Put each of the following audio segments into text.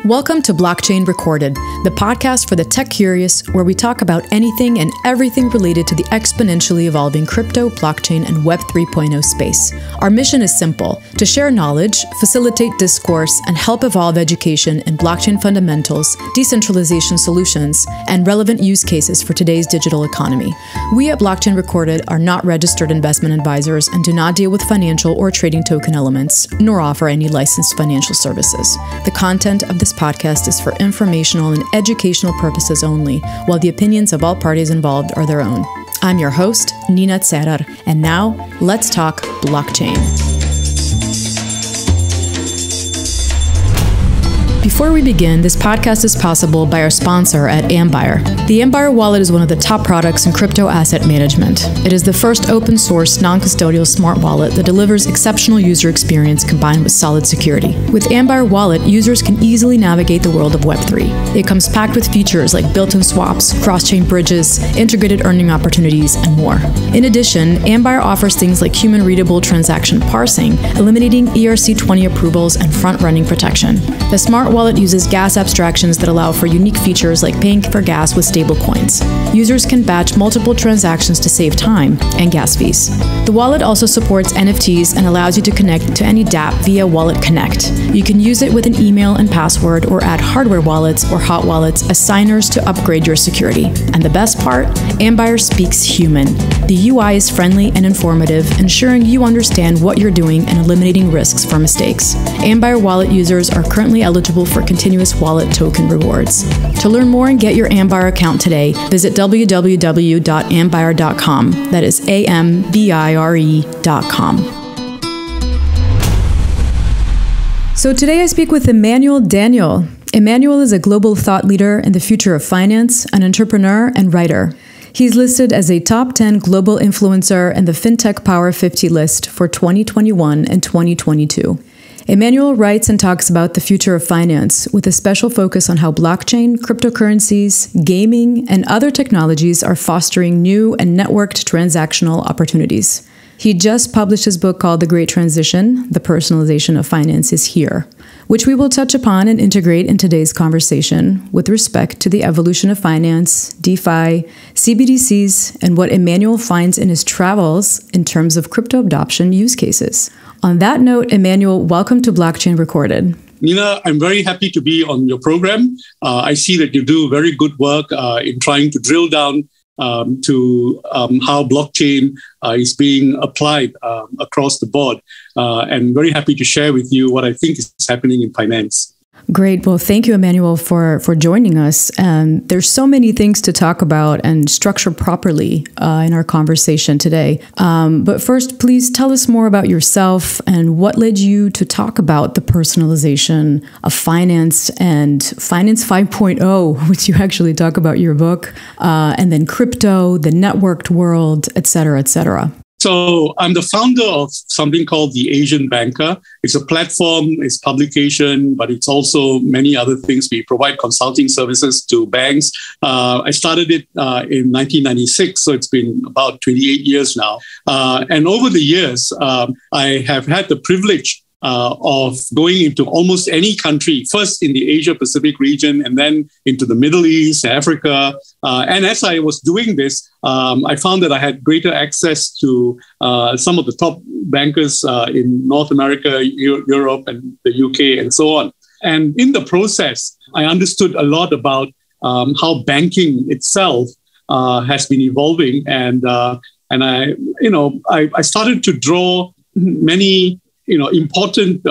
Welcome to Blockchain Recorded, the podcast for the tech curious, where we talk about anything and everything related to the exponentially evolving crypto, blockchain, and Web 3.0 space. Our mission is simple: to share knowledge, facilitate discourse, and help evolve education in blockchain fundamentals, decentralization solutions, and relevant use cases for today's digital economy. We at Blockchain Recorded are not registered investment advisors and do not deal with financial or trading token elements, nor offer any licensed financial services. The content of this podcast is for informational and educational purposes only, while the opinions of all parties involved are their own. I'm your host, Nina Tserar, and now let's talk blockchain. Before we begin, this podcast is possible by our sponsor at Ambire. The Ambire wallet is one of the top products in crypto asset management. It is the first open source, non-custodial smart wallet that delivers exceptional user experience combined with solid security. With Ambire Wallet, users can easily navigate the world of Web3. It comes packed with features like built-in swaps, cross-chain bridges, integrated earning opportunities, and more. In addition, Ambire offers things like human-readable transaction parsing, eliminating ERC20 approvals and front-running protection. The smart wallet uses gas abstractions that allow for unique features like paying for gas with stablecoins. Users can batch multiple transactions to save time and gas fees. The wallet also supports NFTs and allows you to connect to any dApp via Wallet Connect. You can use it with an email and password or add hardware wallets or hot wallets as signers to upgrade your security. And the best part, Ambire speaks human. The UI is friendly and informative, ensuring you understand what you're doing and eliminating risks for mistakes. Ambire Wallet users are currently eligible for continuous wallet token rewards. To learn more and get your Ambire account today, visit www.ambire.com. That is AMBIRE.com. So today I speak with Emmanuel Daniel. Emmanuel is a global thought leader in the future of finance, an entrepreneur, and writer. He's listed as a top 10 global influencer in the Fintech Power50 list for 2021 and 2022. Emmanuel writes and talks about the future of finance, with a special focus on how blockchain, cryptocurrencies, gaming, and other technologies are fostering new and networked transactional opportunities. He just published his book called The Great Transition, The Personalization of Finance is Here, which we will touch upon and integrate in today's conversation with respect to the evolution of finance, DeFi, CBDCs, and what Emmanuel finds in his travels in terms of crypto adoption use cases. On that note, Emmanuel, welcome to Blockchain Recorded. Nina, I'm very happy to be on your program. I see that you do very good work in trying to drill down to how blockchain is being applied across the board. And very happy to share with you what I think is happening in finance. Great. Well, thank you, Emmanuel, for joining us. There's so many things to talk about and structure properly in our conversation today. But first, please tell us more about yourself and what led you to talk about the personalization of finance and Finance 5.0, which you actually talk about in your book, and then crypto, the networked world, et cetera, et cetera. So I'm the founder of something called The Asian Banker. It's a platform, it's publication, but it's also many other things. We provide consulting services to banks. I started it in 1996, so it's been about 28 years now. And over the years, I have had the privilege of going into almost any country, first in the Asia-Pacific region, and then into the Middle East, Africa. And as I was doing this, I found that I had greater access to some of the top bankers in North America, Europe, and the UK, and so on. And in the process, I understood a lot about how banking itself has been evolving. And I started to draw many important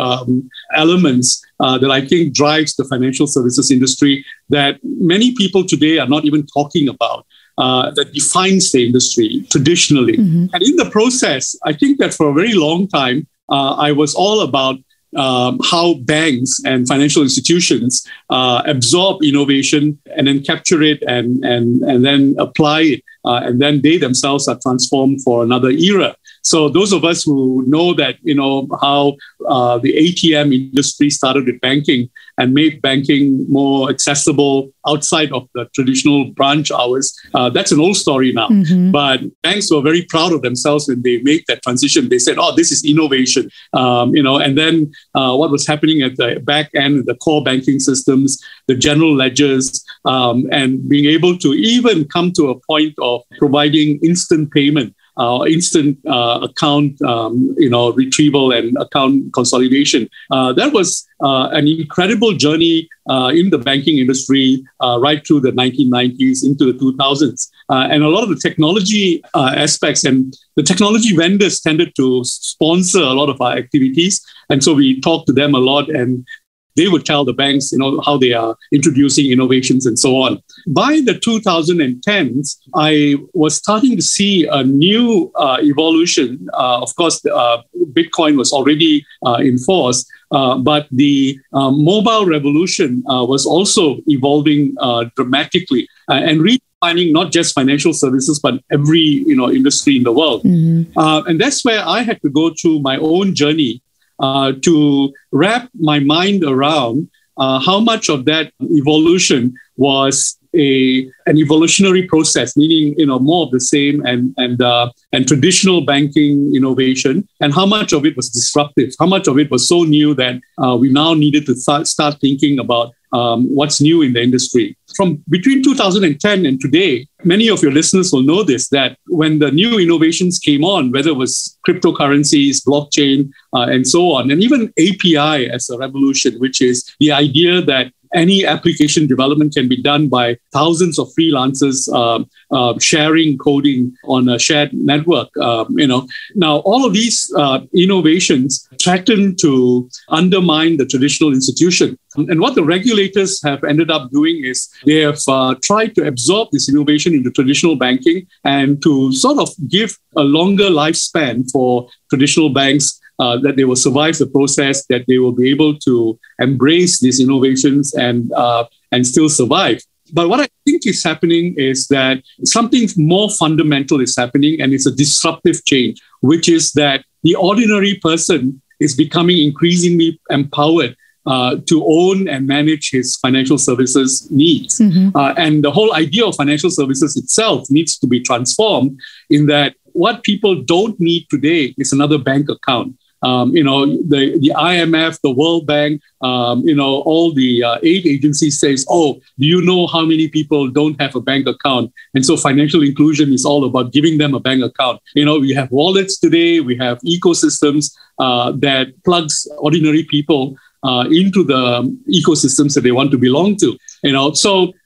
elements that I think drives the financial services industry that many people today are not even talking about, that defines the industry traditionally. Mm-hmm. And in the process, I think that for a very long time, I was all about how banks and financial institutions absorb innovation and then capture it and then apply it and then they themselves are transformed for another era. So those of us who know that, how the ATM industry started with banking and made banking more accessible outside of the traditional branch hours, that's an old story now. Mm-hmm. But banks were very proud of themselves when they made that transition. They said, oh, this is innovation, and then what was happening at the back end, the core banking systems, the general ledgers, and being able to even come to a point of providing instant payment, instant account, retrieval and account consolidation. That was an incredible journey in the banking industry right through the 1990s into the 2000s. And a lot of the technology aspects and the technology vendors tended to sponsor a lot of our activities. And so we talked to them a lot, and they would tell the banks, how they are introducing innovations and so on. By the 2010s, I was starting to see a new evolution. Of course, Bitcoin was already in force, but the mobile revolution was also evolving dramatically and redefining not just financial services, but every industry in the world. Mm-hmm. And that's where I had to go through my own journey to wrap my mind around how much of that evolution was an evolutionary process, meaning more of the same and traditional banking innovation, and how much of it was disruptive, how much of it was so new that we now needed to start thinking about what's new in the industry. From between 2010 and today, many of your listeners will know this, that when the new innovations came on, whether it was cryptocurrencies, blockchain, and so on, and even API as a revolution, which is the idea that any application development can be done by thousands of freelancers sharing coding on a shared network. Now all of these innovations threaten to undermine the traditional institution. And what the regulators have ended up doing is they have tried to absorb this innovation into traditional banking and to sort of give a longer lifespan for traditional banks, that they will survive the process, that they will be able to embrace these innovations and still survive. But what I think is happening is that something more fundamental is happening, and it's a disruptive change, which is that the ordinary person is becoming increasingly empowered to own and manage his financial services needs. Mm-hmm. And the whole idea of financial services itself needs to be transformed in that what people don't need today is another bank account. The IMF, the World Bank, all the aid agencies says, oh, do you know how many people don't have a bank account? And so financial inclusion is all about giving them a bank account. We have wallets today, we have ecosystems that plugs ordinary people into the ecosystems that they want to belong to.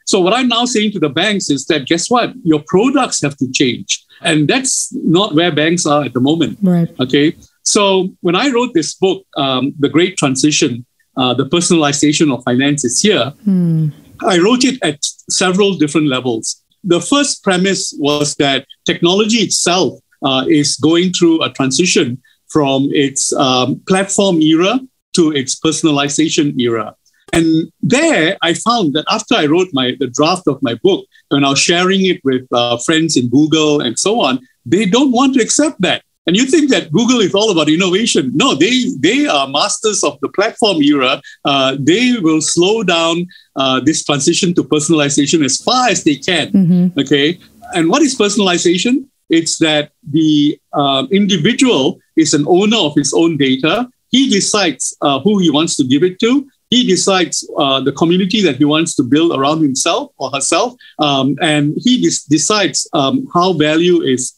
So what I'm now saying to the banks is that, guess what? Your products have to change. And that's not where banks are at the moment. Right. Okay. So when I wrote this book, The Great Transition, The Personalization of Finance is Here, I wrote it at several different levels. The first premise was that technology itself is going through a transition from its platform era to its personalization era. And there I found that after I wrote the draft of my book, when I was sharing it with friends in Google and so on, they don't want to accept that. And you think that Google is all about innovation. No, they are masters of the platform era. They will slow down this transition to personalization as far as they can. Mm-hmm. Okay. And what is personalization? It's that the individual is an owner of his own data. He decides who he wants to give it to. He decides the community that he wants to build around himself or herself. And he decides how value is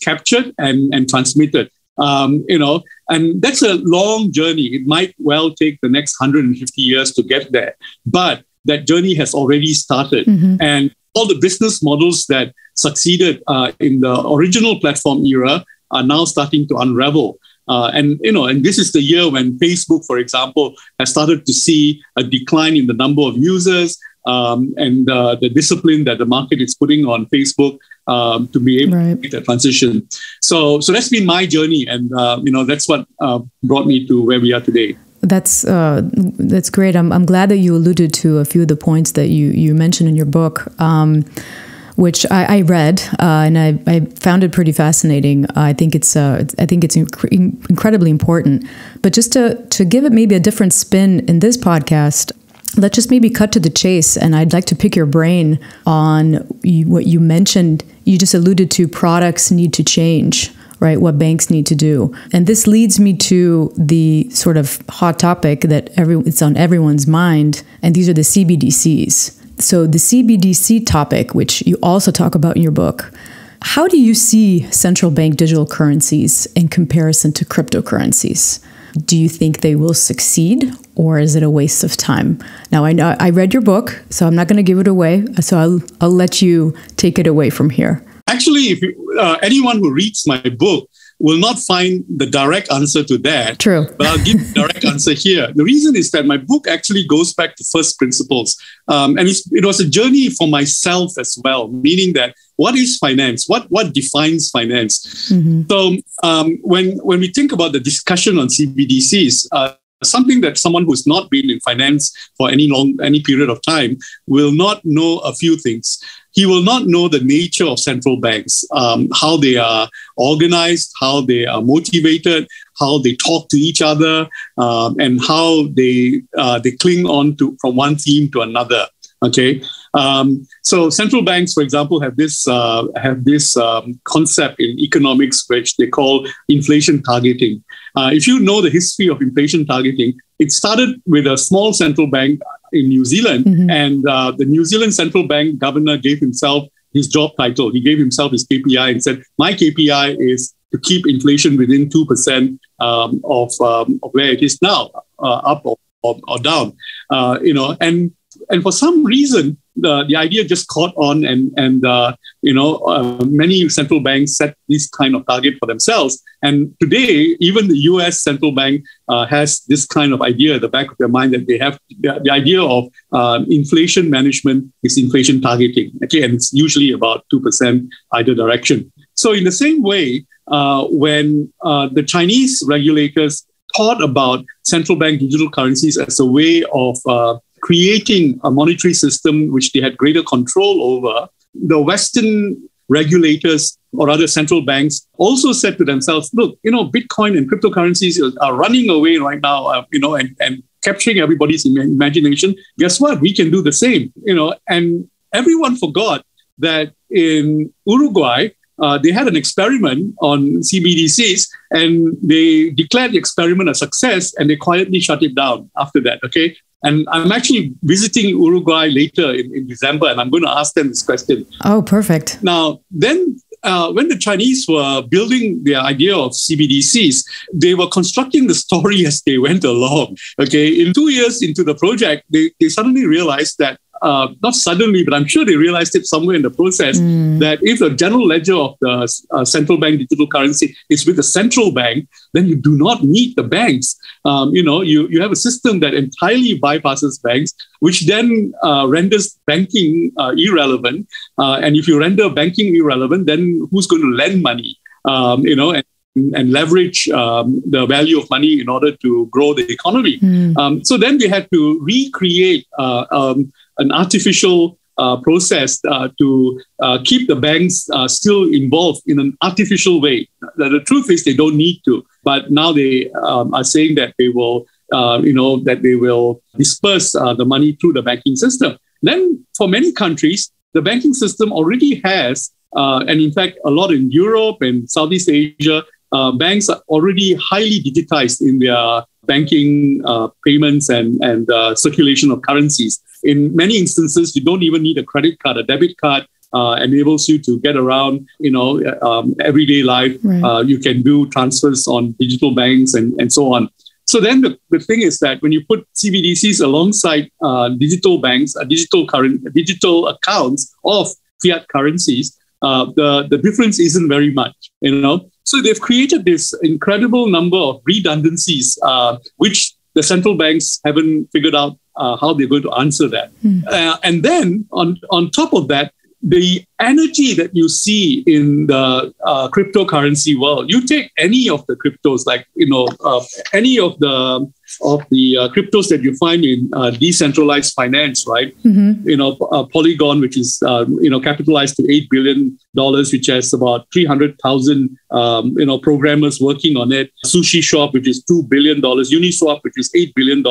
captured and transmitted, and that's a long journey. It might well take the next 150 years to get there, but that journey has already started. Mm-hmm. And all the business models that succeeded in the original platform era are now starting to unravel. And this is the year when Facebook, for example, has started to see a decline in the number of users and the discipline that the market is putting on Facebook to be able to make that transition. So that's been my journey, and that's what brought me to where we are today. That's great. I'm glad that you alluded to a few of the points that you mentioned in your book. which I read and I found it pretty fascinating. I think it's incredibly important. But just to give it maybe a different spin in this podcast, let's just maybe cut to the chase. And I'd like to pick your brain on what you mentioned. You just alluded to products need to change, right? What banks need to do. And this leads me to the sort of hot topic that it's on everyone's mind. And these are the CBDCs. So the CBDC topic, which you also talk about in your book, how do you see central bank digital currencies in comparison to cryptocurrencies? Do you think they will succeed, or is it a waste of time? Now, I know I read your book, so I'm not going to give it away. So I'll let you take it away from here. Actually, if anyone who reads my book will not find the direct answer to that. True. But I'll give the direct answer here. The reason is that my book actually goes back to first principles. And it was a journey for myself as well, meaning that what is finance? What defines finance? Mm-hmm. So when we think about the discussion on CBDCs, something that someone who's not been in finance for any period of time will not know a few things. He will not know the nature of central banks, how they are organized, how they are motivated, how they talk to each other, and how they cling on to from one theme to another. Okay, so central banks, for example, have this concept in economics which they call inflation targeting. If you know the history of inflation targeting, it started with a small central bank in New Zealand, mm-hmm. and the New Zealand central bank governor gave himself his job title. He gave himself his KPI and said, "My KPI is to keep inflation within 2% of where it is now, up or down." And for some reason, the idea just caught on, and many central banks set this kind of target for themselves. And today, even the US central bank has this kind of idea at the back of their mind that they have the idea of inflation management is inflation targeting. Okay, and it's usually about 2% either direction. So in the same way, when the Chinese regulators thought about central bank digital currencies as a way of creating a monetary system which they had greater control over, the Western regulators or other central banks also said to themselves, look, Bitcoin and cryptocurrencies are running away right now, and capturing everybody's imagination. Guess what? We can do the same, and everyone forgot that in Uruguay, they had an experiment on CBDCs, and they declared the experiment a success, and they quietly shut it down after that, okay? And I'm actually visiting Uruguay later in December, and I'm going to ask them this question. Oh, perfect. Now, then when the Chinese were building their idea of CBDCs, they were constructing the story as they went along. Okay, in 2 years into the project, they suddenly realized that, not suddenly, but I'm sure they realized it somewhere in the process, that if the general ledger of the central bank digital currency is with the central bank, then you do not need the banks. You have a system that entirely bypasses banks, which then renders banking irrelevant. And if you render banking irrelevant, then who's going to lend money? And leverage the value of money in order to grow the economy. So then they had to recreate an artificial process to keep the banks still involved in an artificial way. The truth is they don't need to, but now they are saying that they will, disperse the money through the banking system. Then for many countries, the banking system already has, and in fact, a lot in Europe and Southeast Asia, banks are already highly digitized in their banking payments and circulation of currencies. In many instances, you don't even need a credit card. A debit card enables you to get around, everyday life. Right. You can do transfers on digital banks and so on. So then the thing is that when you put CBDCs alongside digital banks, digital accounts of fiat currencies, the difference isn't very much, So they've created this incredible number of redundancies, which the central banks haven't figured out how they're going to answer that. And then on top of that, the energy that you see in the cryptocurrency world, you take any of the cryptos, like, any of the cryptos that you find in decentralized finance, right? Polygon, which is, capitalized to $8 billion, which has about 300,000, programmers working on it. Sushi Shop, which is $2 billion. Uniswap, which is $8 billion.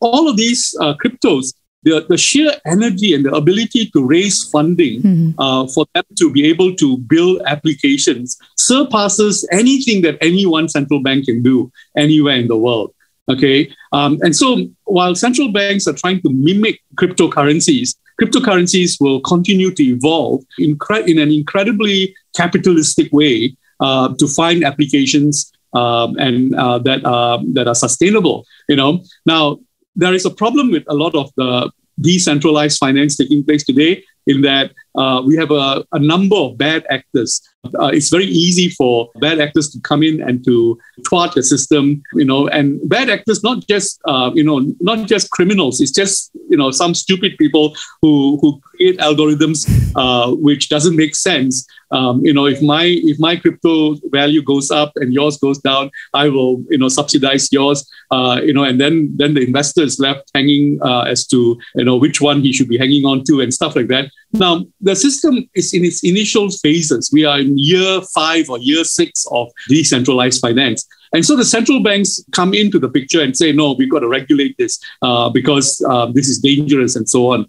All of these cryptos, the sheer energy and the ability to raise funding for them to be able to build applications surpasses anything that any one central bank can do anywhere in the world. Okay. And so while central banks are trying to mimic cryptocurrencies will continue to evolve in an incredibly capitalistic way to find applications that are sustainable. Now, there is a problem with a lot of the decentralized finance taking place today in that we have a number of bad actors. It's very easy for bad actors to come in and to thwart the system, and bad actors, not just criminals. It's just, some stupid people who create algorithms which doesn't make sense. If my crypto value goes up and yours goes down, I will, subsidize yours, and then the investor is left hanging as to, which one he should be hanging on to and stuff like that. Now, the system is in its initial phases. We are in year 5 or year 6 of decentralized finance. And so the central banks come into the picture and say, no, we've got to regulate this because this is dangerous and so on.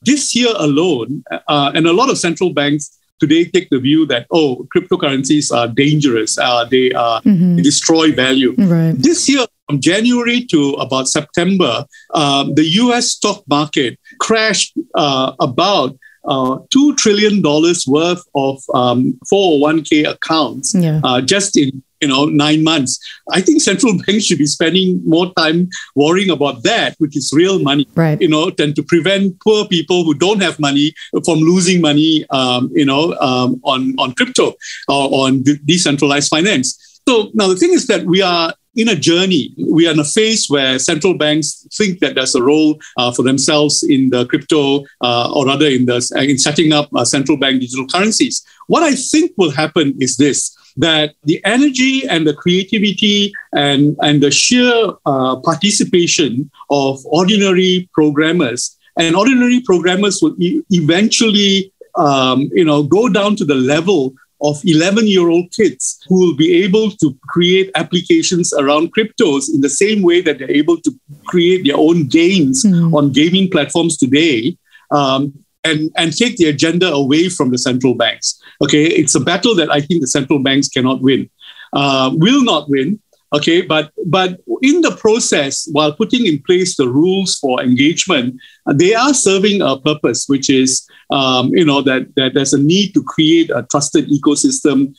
This year alone, and a lot of central banks today take the view that, cryptocurrencies are dangerous. They destroy value. Right. This year, from January to about September, the US stock market crashed about $2 trillion worth of 401k accounts just in 9 months. I think central banks should be spending more time worrying about that, which is real money, right? Than to prevent poor people who don't have money from losing money, on crypto or on decentralized finance. So now the thing is that we are in a journey. We are in a phase where central banks think that there's a role for themselves in the crypto, or rather in setting up central bank digital currencies. What I think will happen is this: that the energy and the creativity and the sheer participation of ordinary programmers will eventually, go down to the level of 11-year-old kids who will be able to create applications around cryptos in the same way that they're able to create their own games on gaming platforms today, and take the agenda away from the central banks. Okay, it's a battle that I think the central banks cannot win, will not win. Okay, but in the process, while putting in place the rules for engagement, they are serving a purpose, which is, that there's a need to create a trusted ecosystem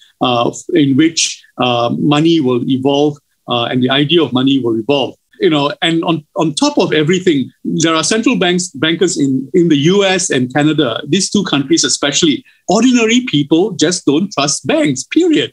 in which money will evolve and the idea of money will evolve. And on top of everything, there are central bankers in the US and Canada, these two countries especially. Ordinary people just don't trust banks, period.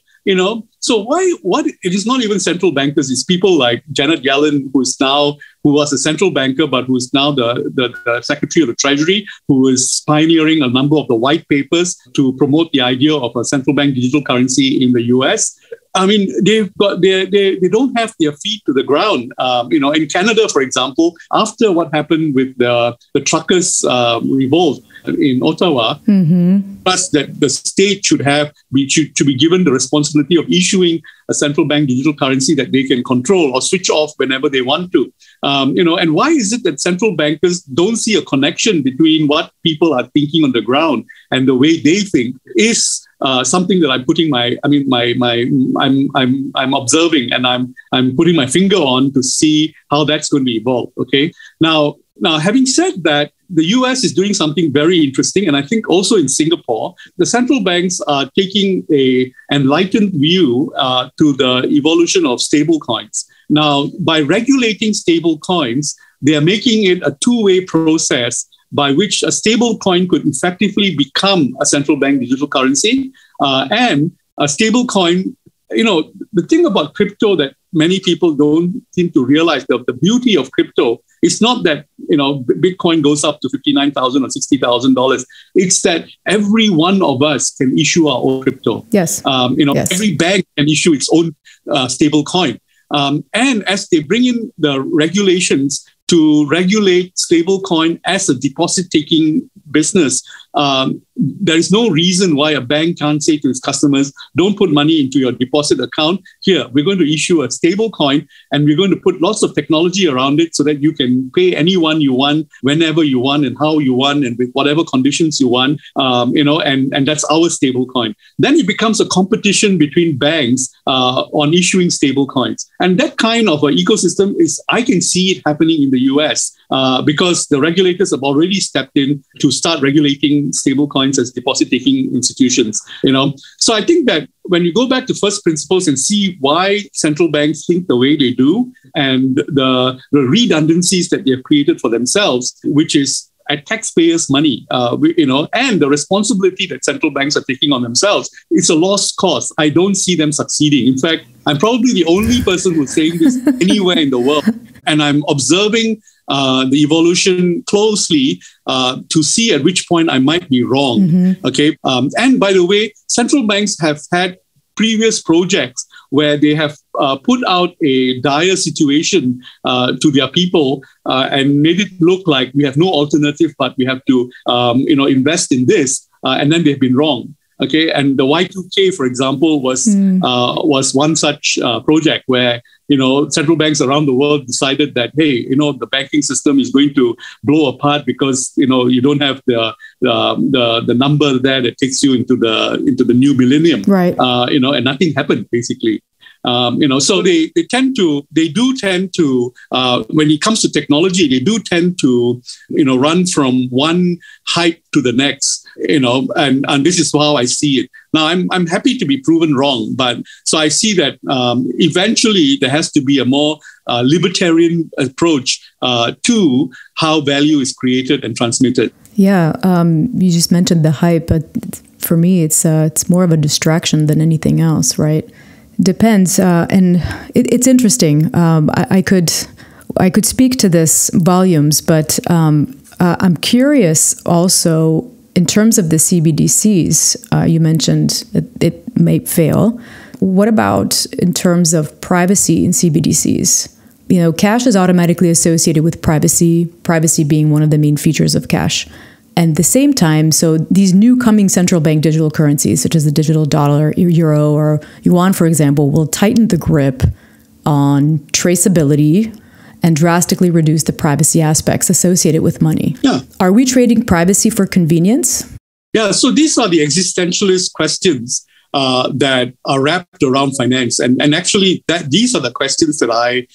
So what it is not even central bankers, it's people like Janet Yellen, who was a central banker, but who is now the Secretary of the Treasury, who is pioneering a number of the white papers to promote the idea of a central bank digital currency in the US. I mean, they don't have their feet to the ground. In Canada, for example, after what happened with the truckers' revolt in Ottawa, plus that the state should be given the responsibility of issuing a central bank digital currency that they can control or switch off whenever they want to. And why is it that central bankers don't see a connection between what people are thinking on the ground and the way they think is something that I'm observing and I'm putting my finger on to see how that's going to evolve. Okay. Now, having said that, the US is doing something very interesting. And I think also in Singapore, the central banks are taking an enlightened view to the evolution of stablecoins. Now, by regulating stablecoins, they are making it a two-way process by which a stablecoin could effectively become a central bank digital currency. And a stablecoin, the thing about crypto that many people don't seem to realize, the beauty of crypto is not that Bitcoin goes up to $59,000 or $60,000. It's that every one of us can issue our own crypto. Yes. Yes. Every bank can issue its own stable coin. And as they bring in the regulations to regulate stablecoin as a deposit-taking business, there is no reason why a bank can't say to its customers, don't put money into your deposit account. Here, we're going to issue a stable coin, and we're going to put lots of technology around it so that you can pay anyone you want, whenever you want, and how you want, and with whatever conditions you want, and that's our stable coin. Then it becomes a competition between banks on issuing stable coins. And that kind of an ecosystem I can see it happening in the US because the regulators have already stepped in to start regulating stable coins as deposit-taking institutions. So I think that when you go back to first principles and see why central banks think the way they do, and the redundancies that they have created for themselves, which is at taxpayers' money, and the responsibility that central banks are taking on themselves, it's a lost cause. I don't see them succeeding. In fact, I'm probably the only person who's saying this anywhere in the world. And I'm observing the evolution closely to see at which point I might be wrong. Mm-hmm. Okay. And by the way, central banks have had previous projects where they have put out a dire situation to their people and made it look like we have no alternative, but we have to, invest in this. And then they've been wrong. Okay, and the Y2K, for example, was one such project where central banks around the world decided that, hey, the banking system is going to blow apart because you don't have the number there that takes you into the new millennium, right? And nothing happened basically. So they do tend to, when it comes to technology, they do tend to, run from one hype to the next, and this is how I see it. Now, I'm happy to be proven wrong, but so I see that eventually there has to be a more libertarian approach to how value is created and transmitted. Yeah, you just mentioned the hype, but for me, it's more of a distraction than anything else, right? Depends, and it's interesting. I could speak to this volumes, but I'm curious also in terms of the CBDCs. You mentioned it may fail. What about in terms of privacy in CBDCs? Cash is automatically associated with privacy being one of the main features of cash. And at the same time, so these new coming central bank digital currencies, such as the digital dollar, euro, or yuan, for example, will tighten the grip on traceability and drastically reduce the privacy aspects associated with money. Yeah. Are we trading privacy for convenience? Yeah, so these are the existentialist questions that are wrapped around finance. And actually, these are the questions that I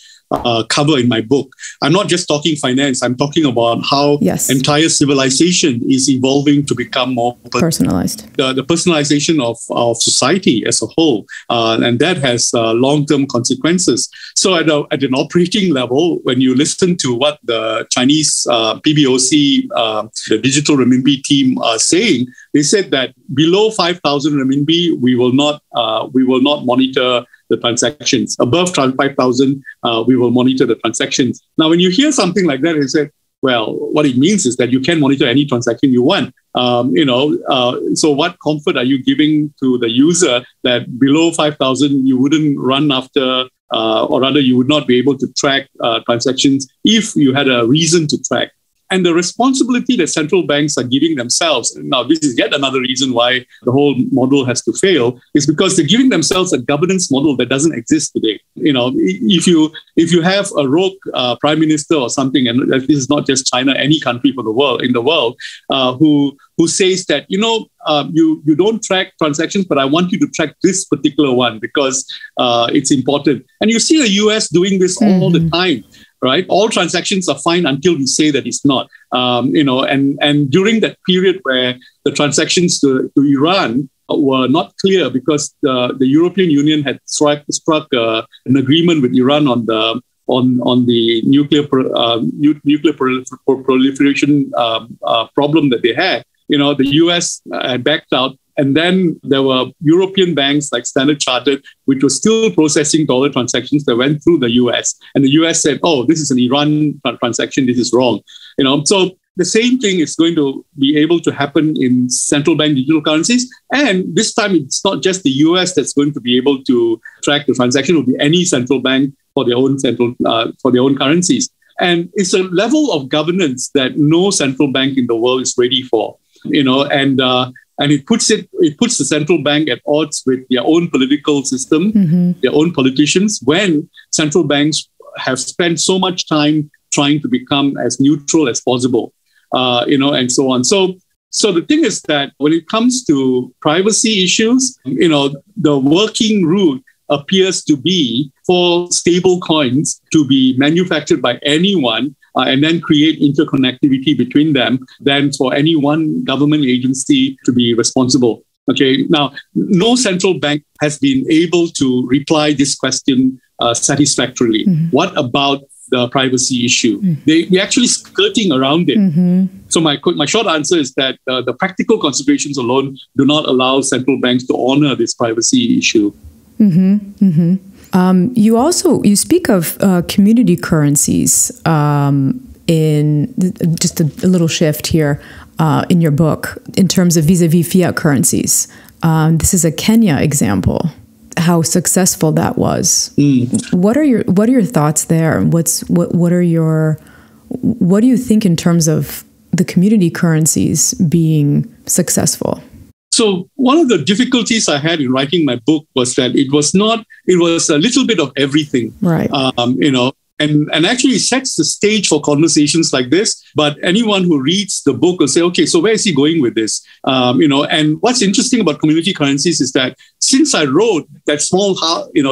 cover in my book. I'm not just talking finance. I'm talking about how entire civilization is evolving to become more personalized. The personalization of society as a whole. And that has long-term consequences. So at an operating level, when you listen to what the Chinese PBOC, the digital renminbi team are saying, they said that below 5,000 renminbi, we will not monitor the transactions. Above 5,000, we will monitor the transactions. Now, when you hear something like that, they say, well, what it means is that you can monitor any transaction you want. So what comfort are you giving to the user that below 5,000, you wouldn't run after, or rather you would not be able to track transactions if you had a reason to track? And the responsibility that central banks are giving themselves, now this is yet another reason why the whole model has to fail, is because they're giving themselves a governance model that doesn't exist today. If you have a rogue prime minister or something, and this is not just China, any country in the world, who says that, you don't track transactions, but I want you to track this particular one because it's important. And you see the US doing this all the time. Right, all transactions are fine until we say that it's not. And during that period where the transactions to Iran were not clear because the European Union had struck an agreement with Iran on the nuclear proliferation problem that they had. The US backed out. And then there were European banks like Standard Chartered, which were still processing dollar transactions that went through the US. And the US said, oh, this is an Iran transaction. This is wrong. So the same thing is going to be able to happen in central bank digital currencies. And this time, it's not just the US that's going to be able to track the transaction. It will be any central bank for their own currencies. And it's a level of governance that no central bank in the world is ready for. And it puts the central bank at odds with their own political system, their own politicians, when central banks have spent so much time trying to become as neutral as possible, and so on. So the thing is that when it comes to privacy issues, the working route appears to be for stable coins to be manufactured by anyone and then create interconnectivity between them than for any one government agency to be responsible. Okay, now, no central bank has been able to reply this question satisfactorily. What about the privacy issue? They're actually skirting around it. So my short answer is that the practical considerations alone do not allow central banks to honor this privacy issue. You speak of community currencies in just a little shift here in your book in terms of vis-a-vis fiat currencies. This is a Kenya example. How successful that was. What are your thoughts there? What do you think in terms of the community currencies being successful? So one of the difficulties I had in writing my book was that it was a little bit of everything. Right. And actually sets the stage for conversations like this. But anyone who reads the book will say, okay, so where is he going with this? And what's interesting about community currencies is that since I wrote that small,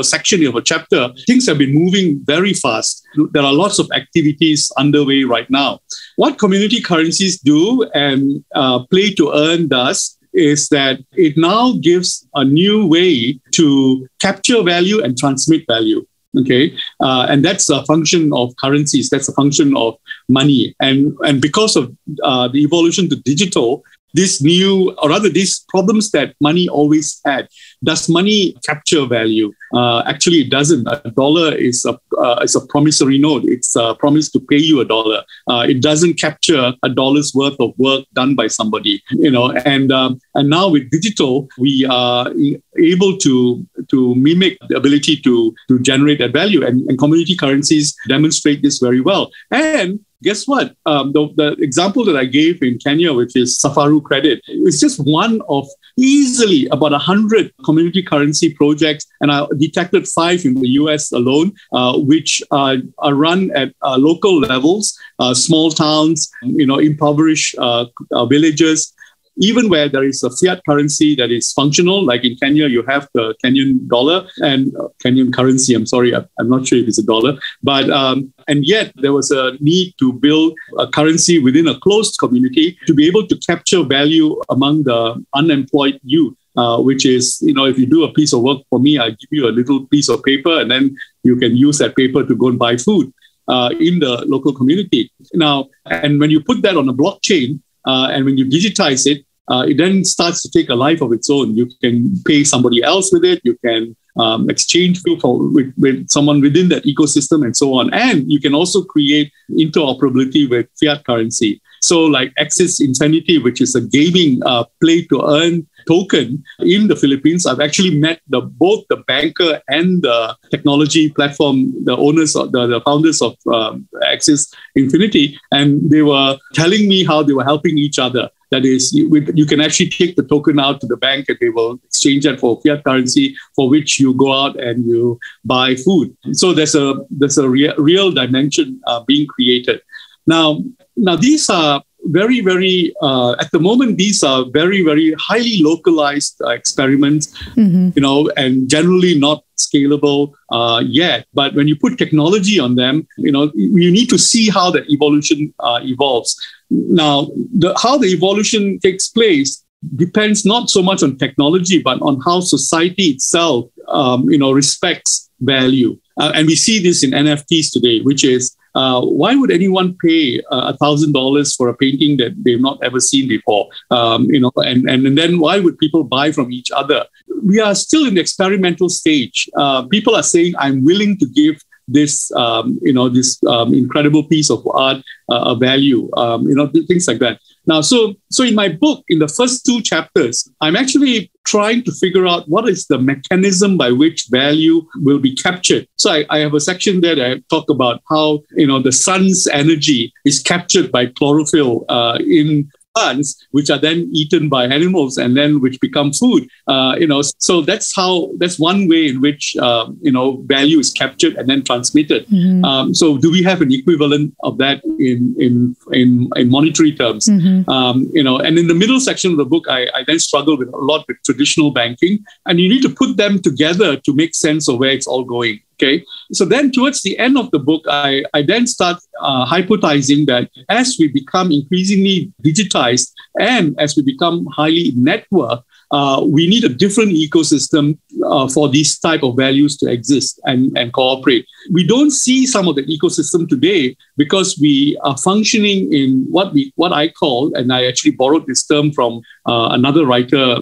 section of a chapter, things have been moving very fast. There are lots of activities underway right now. What community currencies do and Play to Earn does is that it now gives a new way to capture value and transmit value. Okay, and that's a function of currencies. That's a function of money. And because of the evolution to digital, these problems that money always had. Does money capture value? Actually, it doesn't. A dollar is a promissory note. It's a promise to pay you $1. It doesn't capture $1's worth of work done by somebody. And now with digital, we are able to mimic the ability to generate that value. And community currencies demonstrate this very well. And guess what? The example that I gave in Kenya, which is Safaru Credit, is just one of easily about 100 community currency projects, and I detected 5 in the US alone, which are run at local levels, small towns, impoverished villages. Even where there is a fiat currency that is functional, like in Kenya, you have the Kenyan dollar and Kenyan currency. I'm sorry, I'm not sure if it's a dollar, but and yet there was a need to build a currency within a closed community to be able to capture value among the unemployed youth. Which is, if you do a piece of work for me, I give you a little piece of paper, and then you can use that paper to go and buy food in the local community. Now, and when you put that on a blockchain, and when you digitize it, it then starts to take a life of its own. You can pay somebody else with it. You can exchange with someone within that ecosystem and so on. And you can also create interoperability with fiat currency. So like Axis Infinity, which is a gaming Play to Earn token in the Philippines, I've actually met both the banker and the technology platform, the owners, the founders of Axis Infinity, and they were telling me how they were helping each other. That is, you can actually take the token out to the bank and they will exchange that for fiat currency, for which you go out and you buy food. So there's a real dimension being created. Now these are very, very, at the moment, these are very, very highly localized experiments, and generally not scalable yet. But when you put technology on them, you need to see how the evolution evolves. Now, how the evolution takes place depends not so much on technology, but on how society itself, respects value. and we see this in NFTs today, which is why would anyone pay $1,000 for a painting that they've not ever seen before? And then why would people buy from each other? We are still in the experimental stage. People are saying, I'm willing to give this incredible piece of art a value, things like that. Now, so in my book, in the first 2 chapters, I'm actually trying to figure out what is the mechanism by which value will be captured. So I have a section there that I talk about how, the sun's energy is captured by chlorophyll in plants, which are then eaten by animals and then which become food. So that's one way in which value is captured and then transmitted. Mm-hmm. So do we have an equivalent of that in monetary terms? Mm-hmm. And in the middle section of the book, I then struggle with a lot with traditional banking, and you need to put them together to make sense of where it's all going. Okay, so then towards the end of the book, I then start hypothesizing that as we become increasingly digitized and as we become highly networked, we need a different ecosystem for these type of values to exist and cooperate. We don't see some of the ecosystem today because we are functioning in what I call, and I actually borrowed this term from another writer,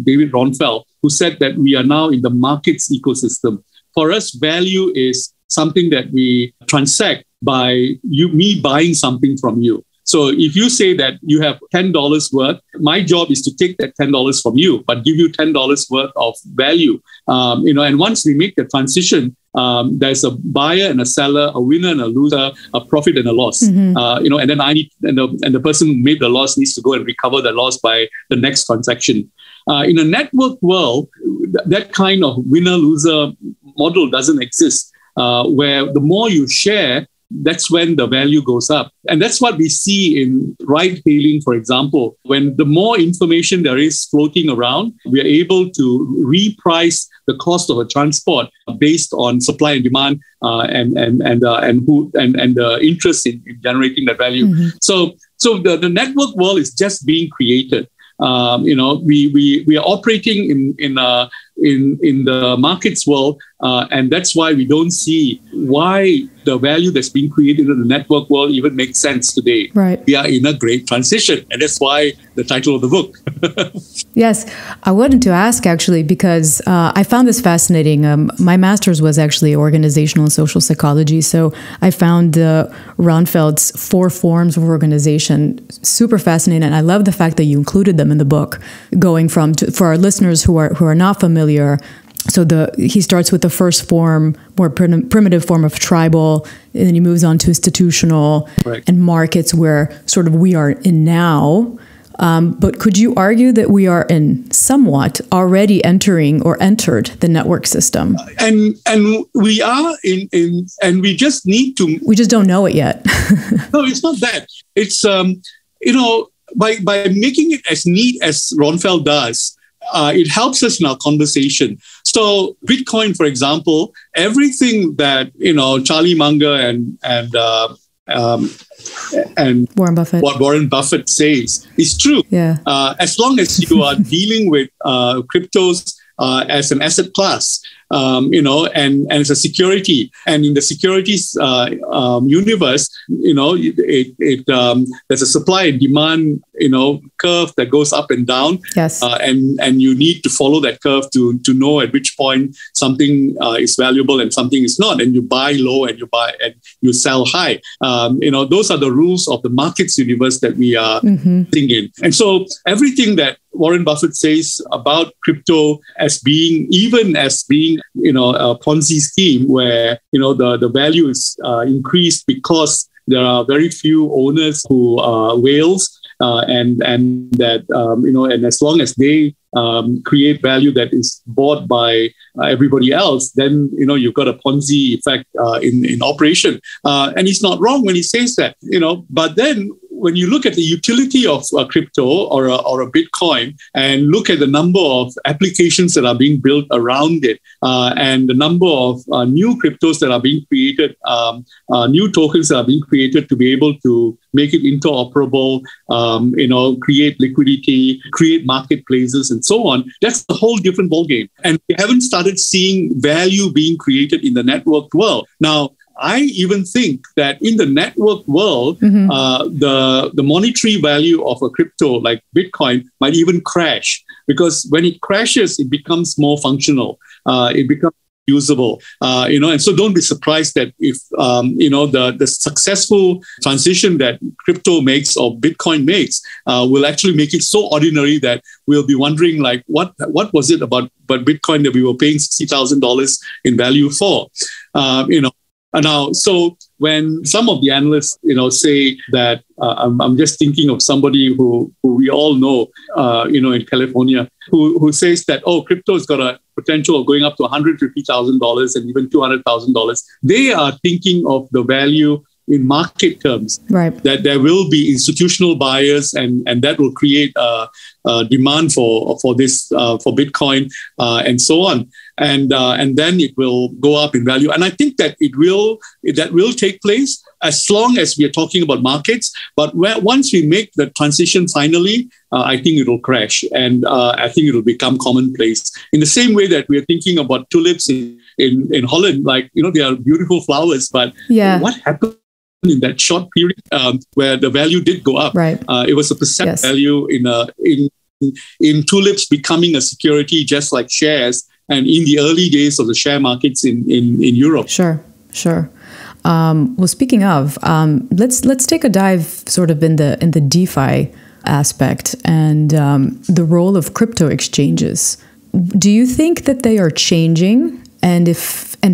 David Ronfeld, who said that we are now in the markets ecosystem. For us, value is something that we transact by me buying something from you. So if you say that you have $10 worth, my job is to take that $10 from you, but give you $10 worth of value. And once we make the transition, there's a buyer and a seller, a winner and a loser, a profit and a loss. Mm-hmm. And then and the person who made the loss needs to go and recover the loss by the next transaction. In a network world, that kind of winner-loser model doesn't exist, where the more you share, that's when the value goes up. And that's what we see in ride-hailing, for example. When the more information there is floating around, we are able to reprice the cost of a transport based on supply and demand and the interest in generating that value. Mm-hmm. So the network world is just being created. We are operating in the markets world, and that's why we don't see why the value that's being created in the network world even makes sense today. Right. We are in a great transition, and that's why the title of the book. Yes, I wanted to ask actually because I found this fascinating. My master's was actually organizational and social psychology, so I found Ronfeld's 4 forms of organization super fascinating, and I love the fact that you included them in the book. Going from for our listeners who are not familiar. So he starts with the first form, more primitive form of tribal, and then he moves on to institutional. Right. And markets, where sort of we are in now. But could you argue that we are in somewhat already entered the network system? And we are in and we just need to. We just don't know it yet. No, it's not that. It's by making it as neat as Ronfeld does. It helps us in our conversation. So Bitcoin, for example, everything that Charlie Munger and Warren Buffett, what Warren Buffett says is true. Yeah. As long as you are dealing with cryptos as an asset class, and as a security, and in the securities universe, there's a supply and demand, curve that goes up and down. Yes. And you need to follow that curve to know at which point something is valuable and something is not, and you buy low and you sell high. Those are the rules of the markets universe that we are sitting in. And so everything that Warren Buffett says about crypto as being a Ponzi scheme where the value is increased because there are very few owners who are whales, and that and as long as they create value that is bought by everybody else, then you've got a Ponzi effect in operation. And he's not wrong when he says that. But then when you look at the utility of a crypto or a Bitcoin and look at the number of applications that are being built around it and the number of new cryptos that are being created, new tokens that are being created to be able to make it interoperable, create liquidity, create marketplaces, and so on, that's a whole different ballgame. And we haven't started seeing value being created in the networked world. Now, I even think that in the network world, the monetary value of a crypto like Bitcoin might even crash, because when it crashes, it becomes more functional. It becomes usable, and so don't be surprised that if, the successful transition that crypto makes or Bitcoin makes will actually make it so ordinary that we'll be wondering, like, what was it about Bitcoin that we were paying $60,000 in value for, Now, so when some of the analysts, say that I'm just thinking of somebody who we all know, in California, who says that, crypto has got a potential of going up to $150,000 and even $200,000. They are thinking of the value in market terms, right? That there will be institutional buyers, and that will create a demand for this for Bitcoin and so on, and then it will go up in value. And I think that that will take place as long as we are talking about markets. But once we make the transition finally, I think it will crash, and I think it will become commonplace. In the same way that we are thinking about tulips in Holland, like they are beautiful flowers, but what happened in that short period where the value did go up? Right. It was a percent value in tulips becoming a security, just like shares, and in the early days of the share markets in Europe. Sure. Well, speaking of, let's take a dive sort of in the DeFi aspect and the role of crypto exchanges. Do you think that they are changing, and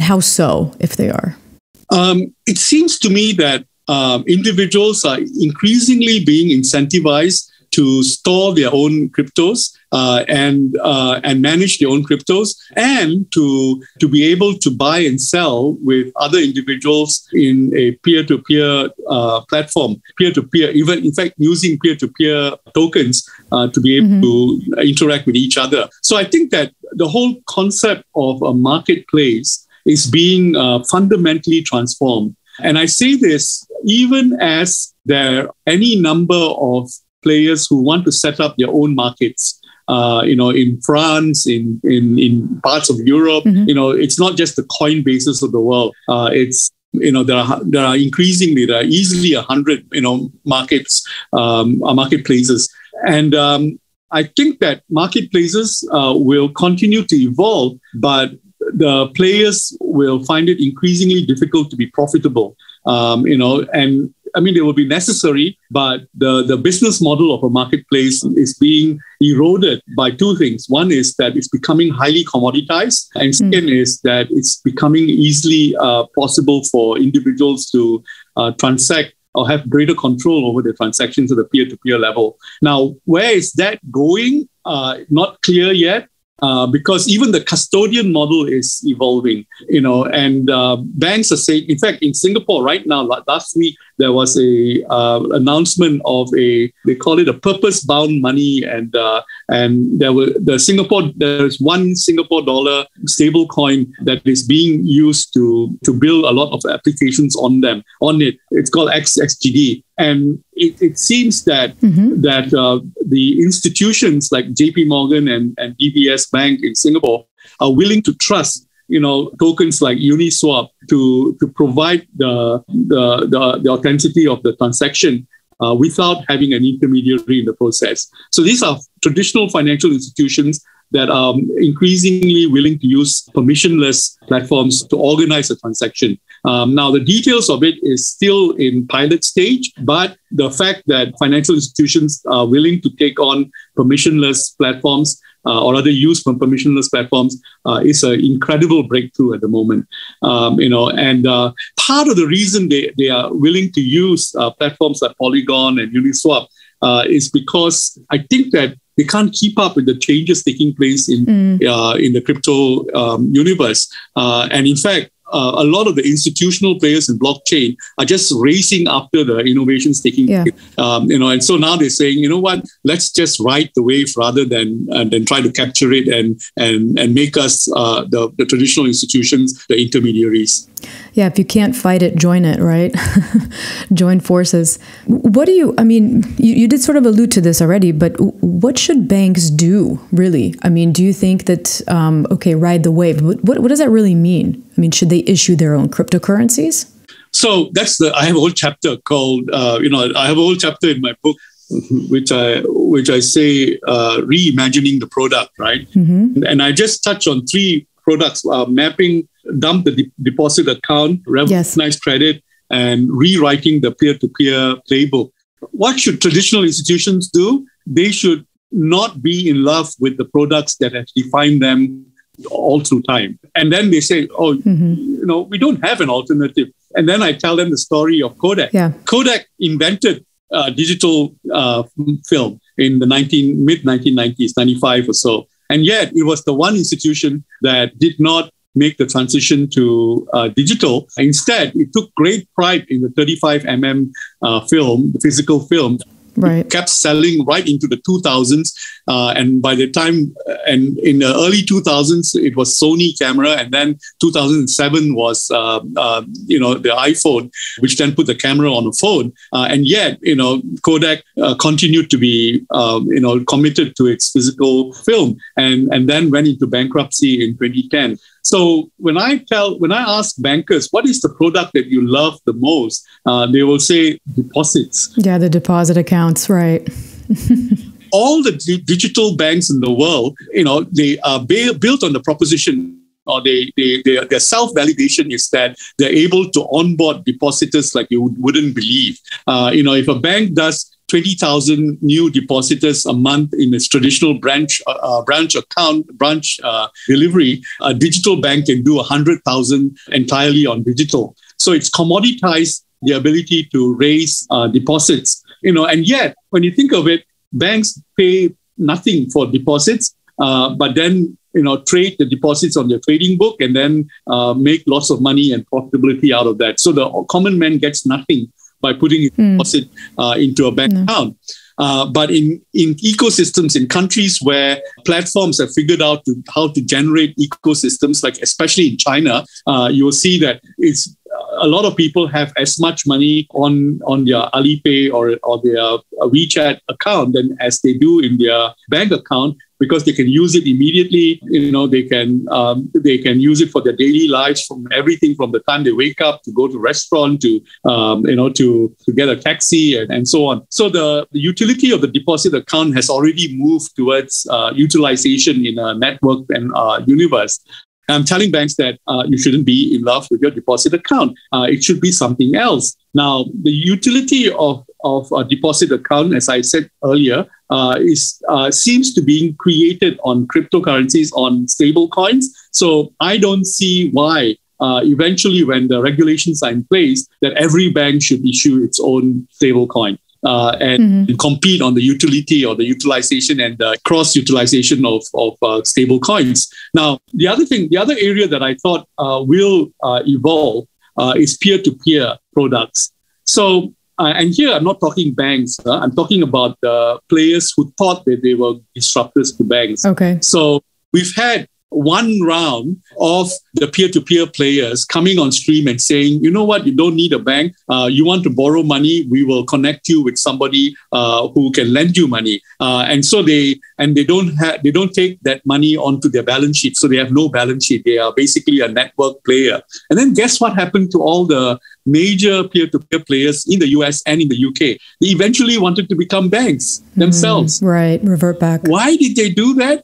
how so, if they are? It seems to me that individuals are increasingly being incentivized to store their own cryptos and manage their own cryptos, and to be able to buy and sell with other individuals in a peer-to-peer platform, peer-to-peer, even in fact using peer-to-peer tokens to be able to interact with each other. So I think that the whole concept of a marketplace is being fundamentally transformed. And I say this even as there are any number of players who want to set up their own markets, in France, in parts of Europe. It's not just the Coinbases of the world. It's there are easily 100 marketplaces, and I think that marketplaces will continue to evolve, but the players will find it increasingly difficult to be profitable, and I mean, they will be necessary, but the business model of a marketplace is being eroded by two things. One is that it's becoming highly commoditized, and second is that it's becoming easily possible for individuals to transact or have greater control over their transactions at the peer-to-peer level. Now, where is that going? Not clear yet. Because even the custodian model is evolving, and banks are saying, in fact, in Singapore right now, last week, there was a announcement of they call it a purpose-bound money, and there's one Singapore dollar stable coin that is being used to build a lot of applications on it. It's called XGD. And it seems that the institutions like JP Morgan and DBS Bank in Singapore are willing to trust tokens like Uniswap to provide the authenticity of the transaction without having an intermediary in the process. So these are traditional financial institutions that are increasingly willing to use permissionless platforms to organize a transaction. Now, the details of it is still in pilot stage, but the fact that financial institutions are willing to take on permissionless platforms or rather use from permissionless platforms is an incredible breakthrough at the moment. And part of the reason they are willing to use platforms like Polygon and Uniswap is because I think that they can't keep up with the changes taking place in the crypto universe. And in fact, a lot of the institutional players in blockchain are just racing after the innovations taking place. And so now they're saying, you know what, let's just ride the wave rather than try to capture it and make us the traditional institutions the intermediaries. Yeah, if you can't fight it, join it, right? Join forces. What do you, I mean, you did sort of allude to this already, but what should banks do, really? I mean, do you think that, ride the wave, what does that really mean? I mean, should they issue their own cryptocurrencies? So I have a whole chapter called, I have a whole chapter in my book, which I say reimagining the product, right? Mm-hmm. And I just touch on three products: mapping, dump the deposit account, revolutionize credit, and rewriting the peer-to-peer playbook. What should traditional institutions do? They should not be in love with the products that have defined them all through time. And then they say, we don't have an alternative. And then I tell them the story of Kodak. Yeah. Kodak invented digital film in the mid-1990s, 95 or so. And yet it was the one institution that did not make the transition to digital. Instead, it took great pride in the 35mm film, the physical film. Right. It kept selling right into the 2000s. And by the time, and in the early 2000s, it was Sony camera. And then 2007 was, the iPhone, which then put the camera on a phone. And yet, Kodak continued to be, committed to its physical film and then went into bankruptcy in 2010. So when I ask bankers, what is the product that you love the most? They will say deposits. Yeah, the deposit accounts, right. All the digital banks in the world, they are built on the proposition, or their self-validation is that they're able to onboard depositors like you wouldn't believe. If a bank does 20,000 new depositors a month in its traditional branch delivery, a digital bank can do 100,000 entirely on digital. So it's commoditized the ability to raise deposits. And yet, when you think of it, banks pay nothing for deposits, but then trade the deposits on their trading book and then make lots of money and profitability out of that. So the common man gets nothing by putting a deposit into a bank account. But in ecosystems, in countries where platforms have figured out how to generate ecosystems, like especially in China, you will see that a lot of people have as much money on their Alipay or their WeChat account than as they do in their bank account, because they can use it immediately. They can use it for their daily lives, from everything from the time they wake up to go to restaurant to get a taxi and so on. So the utility of the deposit account has already moved towards utilization in a network and universe. I'm telling banks that you shouldn't be in love with your deposit account. It should be something else. Now, the utility of a deposit account, as I said earlier, seems to be created on cryptocurrencies, on stablecoins. So I don't see why eventually, when the regulations are in place, that every bank should issue its own stablecoin. And compete on the utility or the utilization and the cross-utilization of stable coins. Now, the other area that I thought will evolve is peer-to-peer products. So, and here I'm not talking banks. I'm talking about the players who thought that they were disruptors to banks. Okay. So we've had one round of the peer-to-peer players coming on stream and saying, you know what, you don't need a bank. You want to borrow money, we will connect you with somebody who can lend you money. And so they don't take that money onto their balance sheet. So they have no balance sheet. They are basically a network player. And then guess what happened to all the major peer-to-peer players in the US and in the UK? They eventually wanted to become banks themselves. Right, revert back. Why did they do that?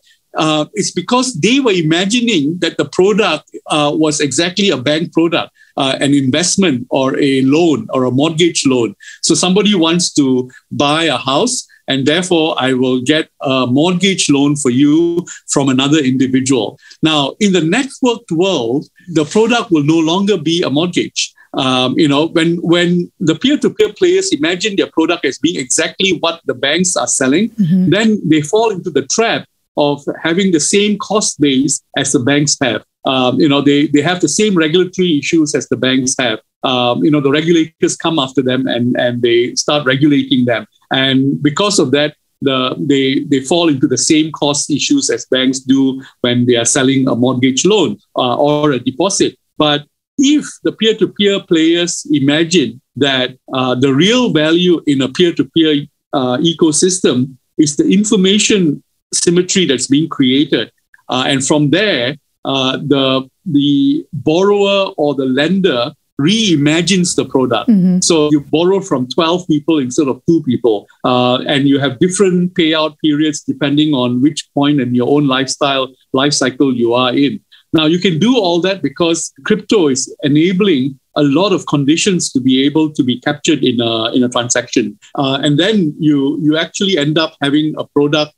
It's because they were imagining that the product was exactly a bank product, an investment or a loan or a mortgage loan. So somebody wants to buy a house, and therefore I will get a mortgage loan for you from another individual. Now, in the networked world, the product will no longer be a mortgage. When the peer-to-peer players imagine their product as being exactly what the banks are selling, then they fall into the trap of having the same cost base as the banks have. they have the same regulatory issues as the banks have. The regulators come after them and they start regulating them. And because of that, they fall into the same cost issues as banks do when they are selling a mortgage loan or a deposit. But if the peer-to-peer players imagine that the real value in a peer-to-peer ecosystem is the information symmetry that's being created, and from there, the borrower or the lender reimagines the product. Mm-hmm. So you borrow from 12 people instead of 2 people, and you have different payout periods depending on which point in your own life cycle you are in. Now, you can do all that because crypto is enabling a lot of conditions to be able to be captured in a transaction. And then you actually end up having a product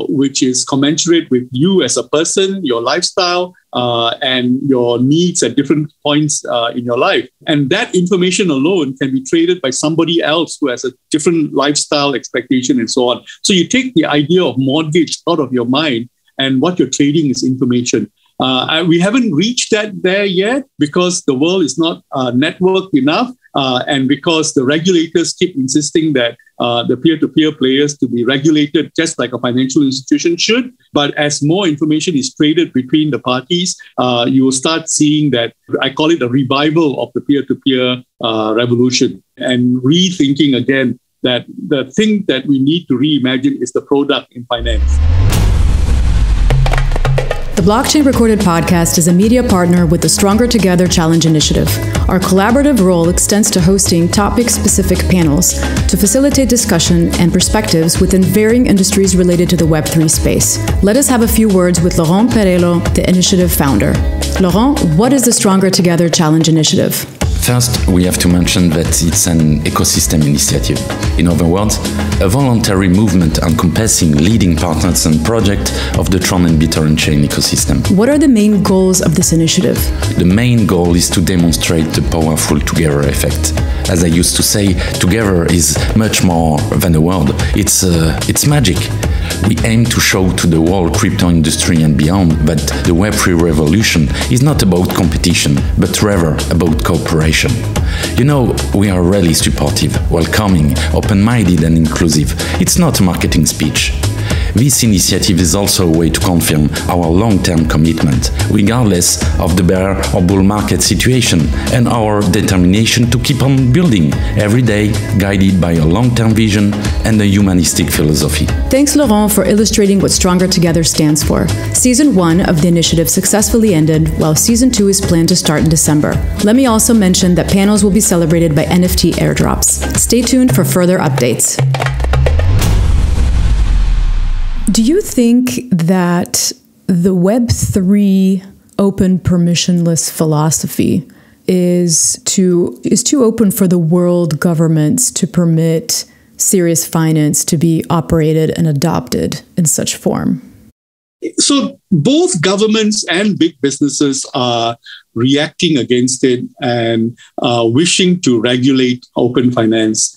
which is commensurate with you as a person, your lifestyle, and your needs at different points in your life. And that information alone can be traded by somebody else who has a different lifestyle expectation and so on. So you take the idea of mortgage out of your mind, and what you're trading is information. We haven't reached that there yet because the world is not networked enough, and because the regulators keep insisting that the peer-to-peer players to be regulated just like a financial institution should. But as more information is traded between the parties, you will start seeing that, I call it a revival of the peer-to-peer revolution, and rethinking again that the thing that we need to reimagine is the product in finance. The Blockchain Recorded podcast is a media partner with the Stronger Together Challenge Initiative. Our collaborative role extends to hosting topic-specific panels to facilitate discussion and perspectives within varying industries related to the Web3 space. Let us have a few words with Laurent Perello, the initiative founder. Laurent, what is the Stronger Together Challenge Initiative? First, we have to mention that it's an ecosystem initiative. In other words, a voluntary movement encompassing leading partners and projects of the Tron and BitTorrent chain ecosystem. What are the main goals of this initiative? The main goal is to demonstrate the powerful together effect. As I used to say, together is much more than a word. It's magic. We aim to show to the whole crypto industry and beyond that the Web3 revolution is not about competition, but rather about cooperation. We are really supportive, welcoming, open-minded and inclusive. It's not a marketing speech. This initiative is also a way to confirm our long-term commitment, regardless of the bear or bull market situation, and our determination to keep on building every day, guided by a long-term vision and a humanistic philosophy. Thanks, Laurent, for illustrating what Stronger Together stands for. Season 1 of the initiative successfully ended, while Season 2 is planned to start in December. Let me also mention that panels will be celebrated by NFT airdrops. Stay tuned for further updates. Do you think that the Web3 open permissionless philosophy is too open for the world governments to permit serious finance to be operated and adopted in such form? So both governments and big businesses are reacting against it and wishing to regulate open finance.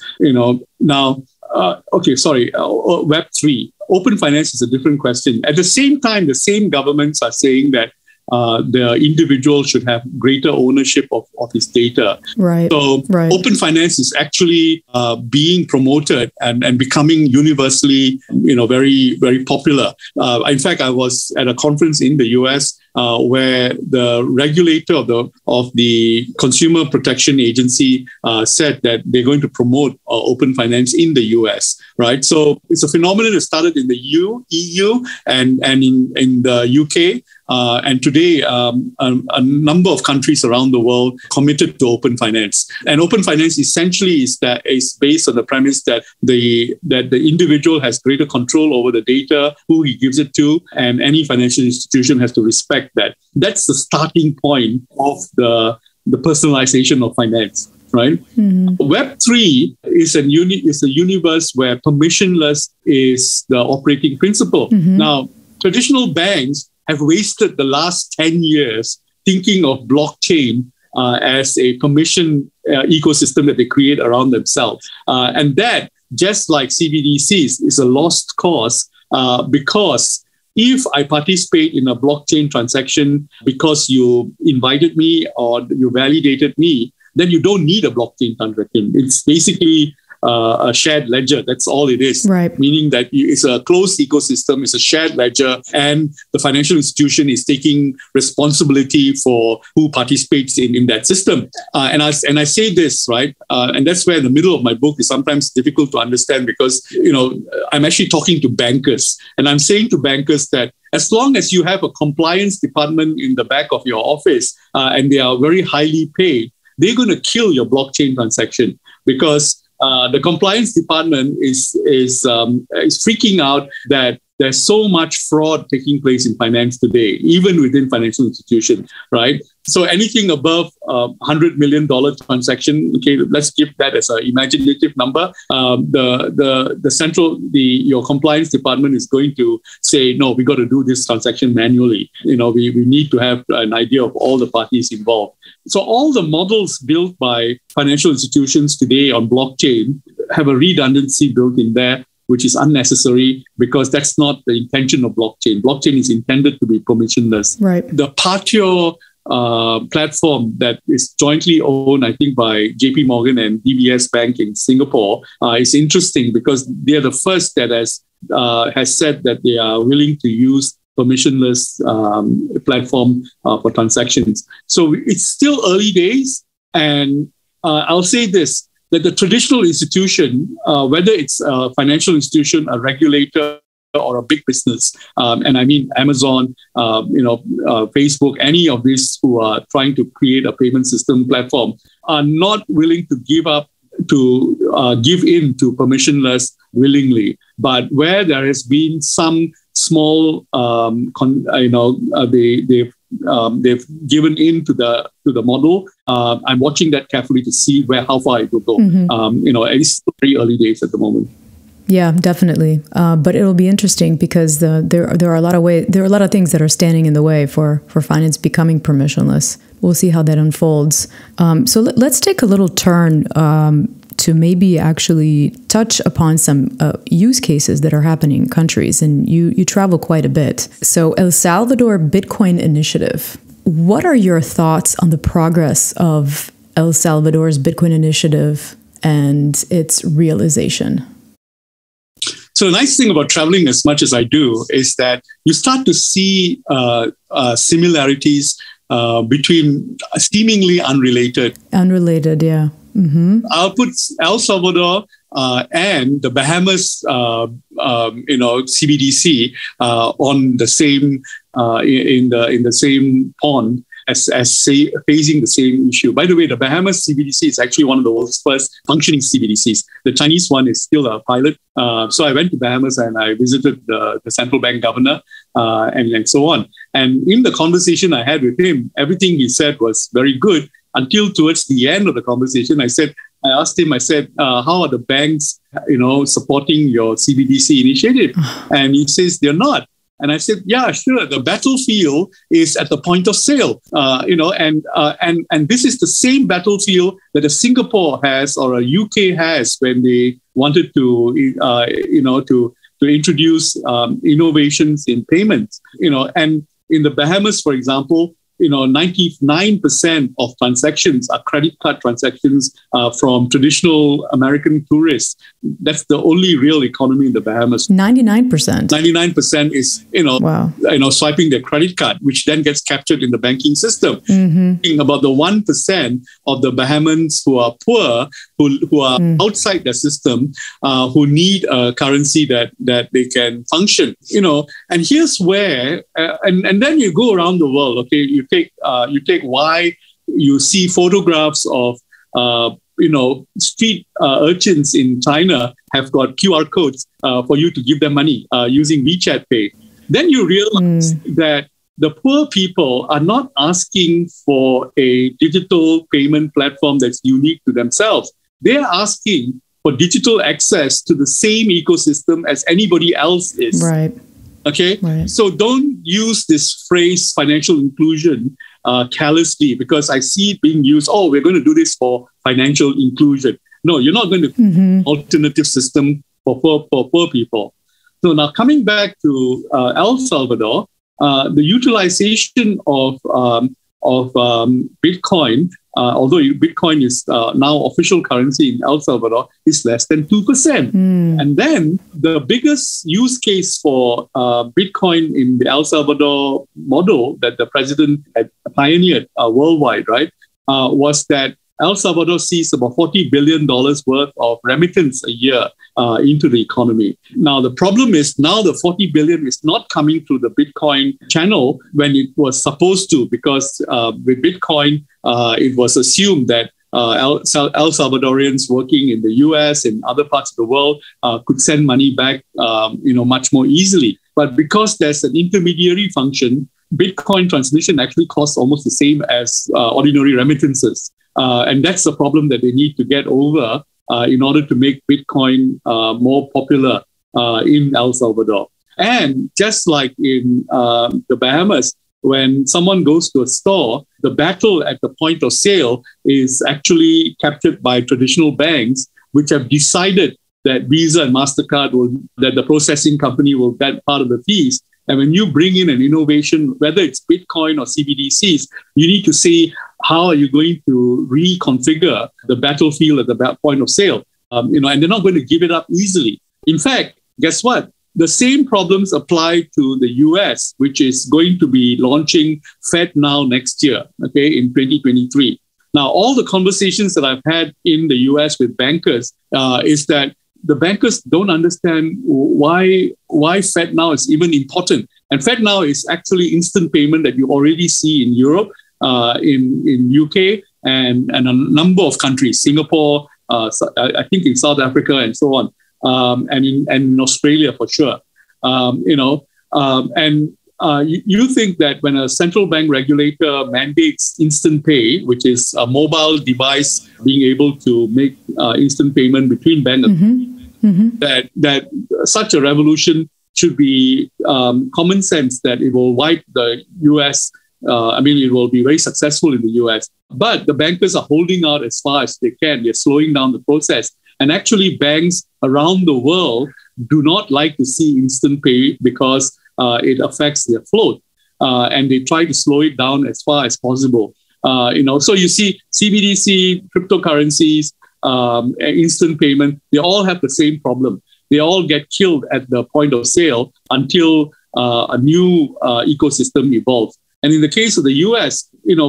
Web3. Open finance is a different question. At the same time, the same governments are saying that the individual should have greater ownership of his data. Right. So open finance is actually being promoted and becoming universally, very, very popular. In fact, I was at a conference in the US where the regulator of the Consumer Protection Agency said that they're going to promote open finance in the US, right? So it's a phenomenon that started in the EU and in the UK. And today, a number of countries around the world committed to open finance. And open finance essentially is based on the premise that the individual has greater control over the data, who he gives it to, and any financial institution has to respect that. That's the starting point of the personalization of finance. Right? Mm-hmm. Web3 is a universe where permissionless is the operating principle. Mm-hmm. Now, traditional banks have wasted the last 10 years thinking of blockchain as a permission ecosystem that they create around themselves. And that, just like CBDCs, is a lost cause because if I participate in a blockchain transaction because you invited me or you validated me, then you don't need a blockchain transaction. It's basically a shared ledger. That's all it is. Right. Meaning that it's a closed ecosystem, it's a shared ledger, and the financial institution is taking responsibility for who participates in that system. And I say this, right? And that's where the middle of my book is sometimes difficult to understand because, I'm actually talking to bankers, and I'm saying to bankers that as long as you have a compliance department in the back of your office and they are very highly paid, they're going to kill your blockchain transaction because the compliance department is freaking out that there's so much fraud taking place in finance today, even within financial institutions, right? So anything above $100 million transaction, okay, let's give that as an imaginative number. Your compliance department is going to say, no, we got to do this transaction manually. We need to have an idea of all the parties involved. So all the models built by financial institutions today on blockchain have a redundancy built in there, which is unnecessary because that's not the intention of blockchain. Blockchain is intended to be permissionless. Right. The Patio platform that is jointly owned, I think, by JP Morgan and DBS Bank in Singapore is interesting because they're the first that has said that they are willing to use permissionless platform for transactions. So it's still early days. And I'll say this, that the traditional institution, whether it's a financial institution, a regulator, or a big business, and I mean Amazon, Facebook, any of these who are trying to create a payment system platform, are not willing to give in to permissionless willingly. But where there has been some small, they've given in to the model. I'm watching that carefully to see how far it will go. It's still very early days at the moment. Yeah, definitely. But it'll be interesting because there are a lot of things that are standing in the way for finance becoming permissionless. We'll see how that unfolds. So let's take a little turn to maybe actually touch upon some use cases that are happening in countries. And you travel quite a bit. So El Salvador Bitcoin Initiative. What are your thoughts on the progress of El Salvador's Bitcoin Initiative and its realization? So the nice thing about traveling as much as I do is that you start to see similarities between seemingly unrelated. Unrelated, yeah. Mm-hmm. I'll put El Salvador and the Bahamas, CBDC on the same in the same pond as facing the same issue. By the way, the Bahamas CBDC is actually one of the world's first functioning CBDCs. The Chinese one is still a pilot. So I went to Bahamas and I visited the central bank governor and so on. And in the conversation I had with him, everything he said was very good until towards the end of the conversation. I asked him, how are the banks, supporting your CBDC initiative? And he says, they're not. And I said, yeah, sure. The battlefield is at the point of sale, and this is the same battlefield that a Singapore has or a UK has when they wanted to introduce innovations in payments, and in the Bahamas, for example, 99% of transactions are credit card transactions from traditional American tourists. That's the only real economy in the Bahamas. 99%. 99% is, wow. Swiping their credit card, which then gets captured in the banking system. Mm-hmm. About the 1% of the Bahamans who are poor, who are outside the system, who need a currency that they can function. And here's where, and then you go around the world. Okay, you take why you see photographs of street urchins in China have got QR codes for you to give them money using WeChat Pay. Then you realize that the poor people are not asking for a digital payment platform that's unique to themselves. They're asking for digital access to the same ecosystem as anybody else is. Right. Okay, right. So don't use this phrase financial inclusion callously, because I see it being used. Oh, we're going to do this for financial inclusion. No, you're not going to alternative system for poor people. So now coming back to El Salvador, the utilization of Bitcoin, although Bitcoin is now official currency in El Salvador, is less than 2%. And then the biggest use case for Bitcoin in the El Salvador model that the president had pioneered worldwide, right, was that El Salvador sees about $40 billion worth of remittance a year into the economy. Now, the problem is now the $40 billion is not coming through the Bitcoin channel when it was supposed to, because with Bitcoin, it was assumed that El Salvadorians working in the US and other parts of the world could send money back, much more easily. But because there's an intermediary function, Bitcoin transmission actually costs almost the same as ordinary remittances. And that's the problem that they need to get over in order to make Bitcoin more popular in El Salvador. And just like in the Bahamas, when someone goes to a store, the battle at the point of sale is actually captured by traditional banks, which have decided that Visa and MasterCard that the processing company will get part of the fees. And when you bring in an innovation, whether it's Bitcoin or CBDCs, you need to say, how are you going to reconfigure the battlefield at the point of sale? And they're not going to give it up easily. In fact, guess what? The same problems apply to the US, which is going to be launching FedNow next year, in 2023. Now, all the conversations that I've had in the US with bankers is that the bankers don't understand why FedNow is even important. And FedNow is actually instant payment that you already see in Europe, in UK, and a number of countries, Singapore, I think in South Africa, and so on, and in Australia for sure. You think that when a central bank regulator mandates instant pay, which is a mobile device being able to make instant payment between banks, that such a revolution should be common sense, that it will wipe the US. It will be very successful in the US. But the bankers are holding out as far as they can. They're slowing down the process. And actually, banks around the world do not like to see instant pay because it affects their float. And they try to slow it down as far as possible. So you see CBDC, cryptocurrencies, instant payment, they all have the same problem. They all get killed at the point of sale until a new ecosystem evolves. And in the case of the US,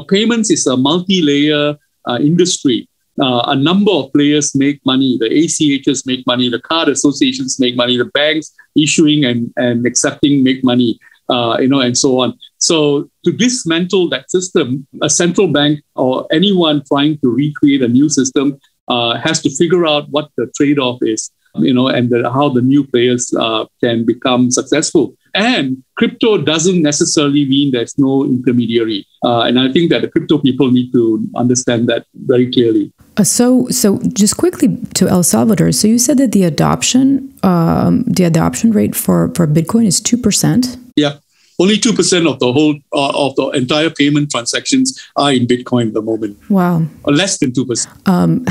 payments is a multi-layer industry. A number of players make money. The ACHs make money. The card associations make money. The banks issuing and accepting make money, and so on. So to dismantle that system, a central bank or anyone trying to recreate a new system has to figure out what the trade-off is, and how the new players can become successful. And crypto doesn't necessarily mean there's no intermediary. And I think that the crypto people need to understand that very clearly. So just quickly to El Salvador. So you said that the adoption rate for Bitcoin is 2%? Yeah. Only 2% of the whole of the entire payment transactions are in Bitcoin at the moment. Wow, or less than 2%. I'm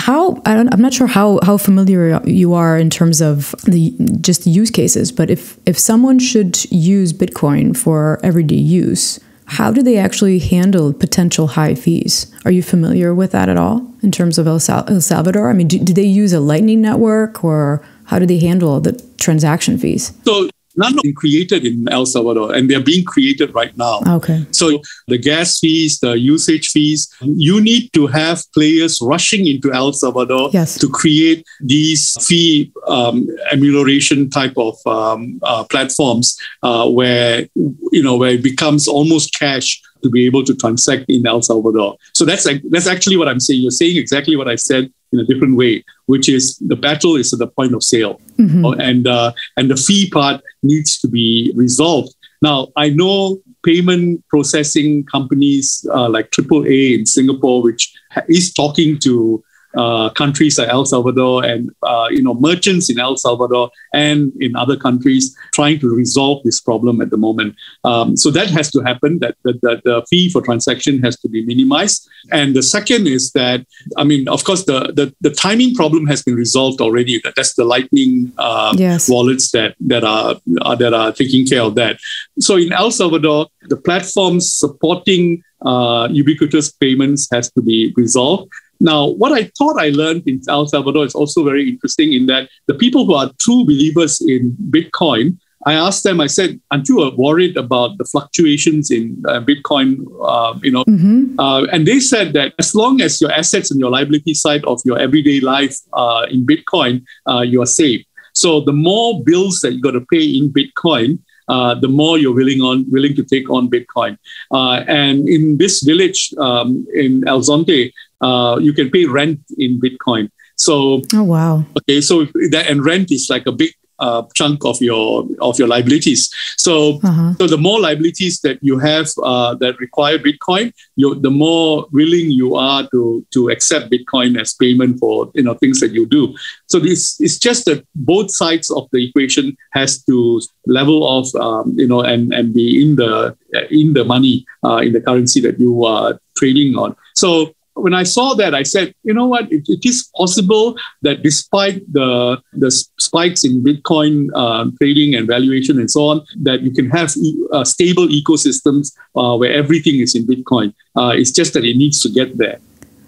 not sure how familiar you are in terms of the use cases, but if someone should use Bitcoin for everyday use, how do they actually handle potential high fees? Are you familiar with that at all in terms of El Salvador? Do they use a Lightning network, or how do they handle the transaction fees? So none of them created in El Salvador, and they're being created right now. Okay. So the gas fees, the usage fees, you need to have players rushing into El Salvador to create these fee amelioration type of platforms where it becomes almost cash to be able to transact in El Salvador. So that's actually what I'm saying. You're saying exactly what I said in a different way, which is the battle is at the point of sale. And the fee part needs to be resolved. Now, I know payment processing companies like AAA in Singapore, which is talking to countries like El Salvador and merchants in El Salvador and in other countries trying to resolve this problem at the moment. So that has to happen. That the fee for transaction has to be minimized. And the second is that, of course, the timing problem has been resolved already. That's the Lightning wallets that are taking care of that. So in El Salvador, the platforms supporting ubiquitous payments has to be resolved. Now, what I thought I learned in El Salvador is also very interesting in that the people who are true believers in Bitcoin, I asked them, I said, aren't you worried about the fluctuations in Bitcoin? And they said that as long as your assets and your liability side of your everyday life in Bitcoin, you are safe. So the more bills that you got to pay in Bitcoin, the more you're willing to take on Bitcoin. And in this village in El Zonte, you can pay rent in Bitcoin. So, oh wow, okay, so and rent is like a big chunk of your liabilities. So, so the more liabilities that you have that require Bitcoin, the more willing you are to accept Bitcoin as payment for things that you do. So this is just that both sides of the equation has to level off, and be in the money in the currency that you are trading on. So when I saw that, I said, you know what, it is possible that despite the spikes in Bitcoin trading and valuation and so on, that you can have stable ecosystems where everything is in Bitcoin. It's just that it needs to get there.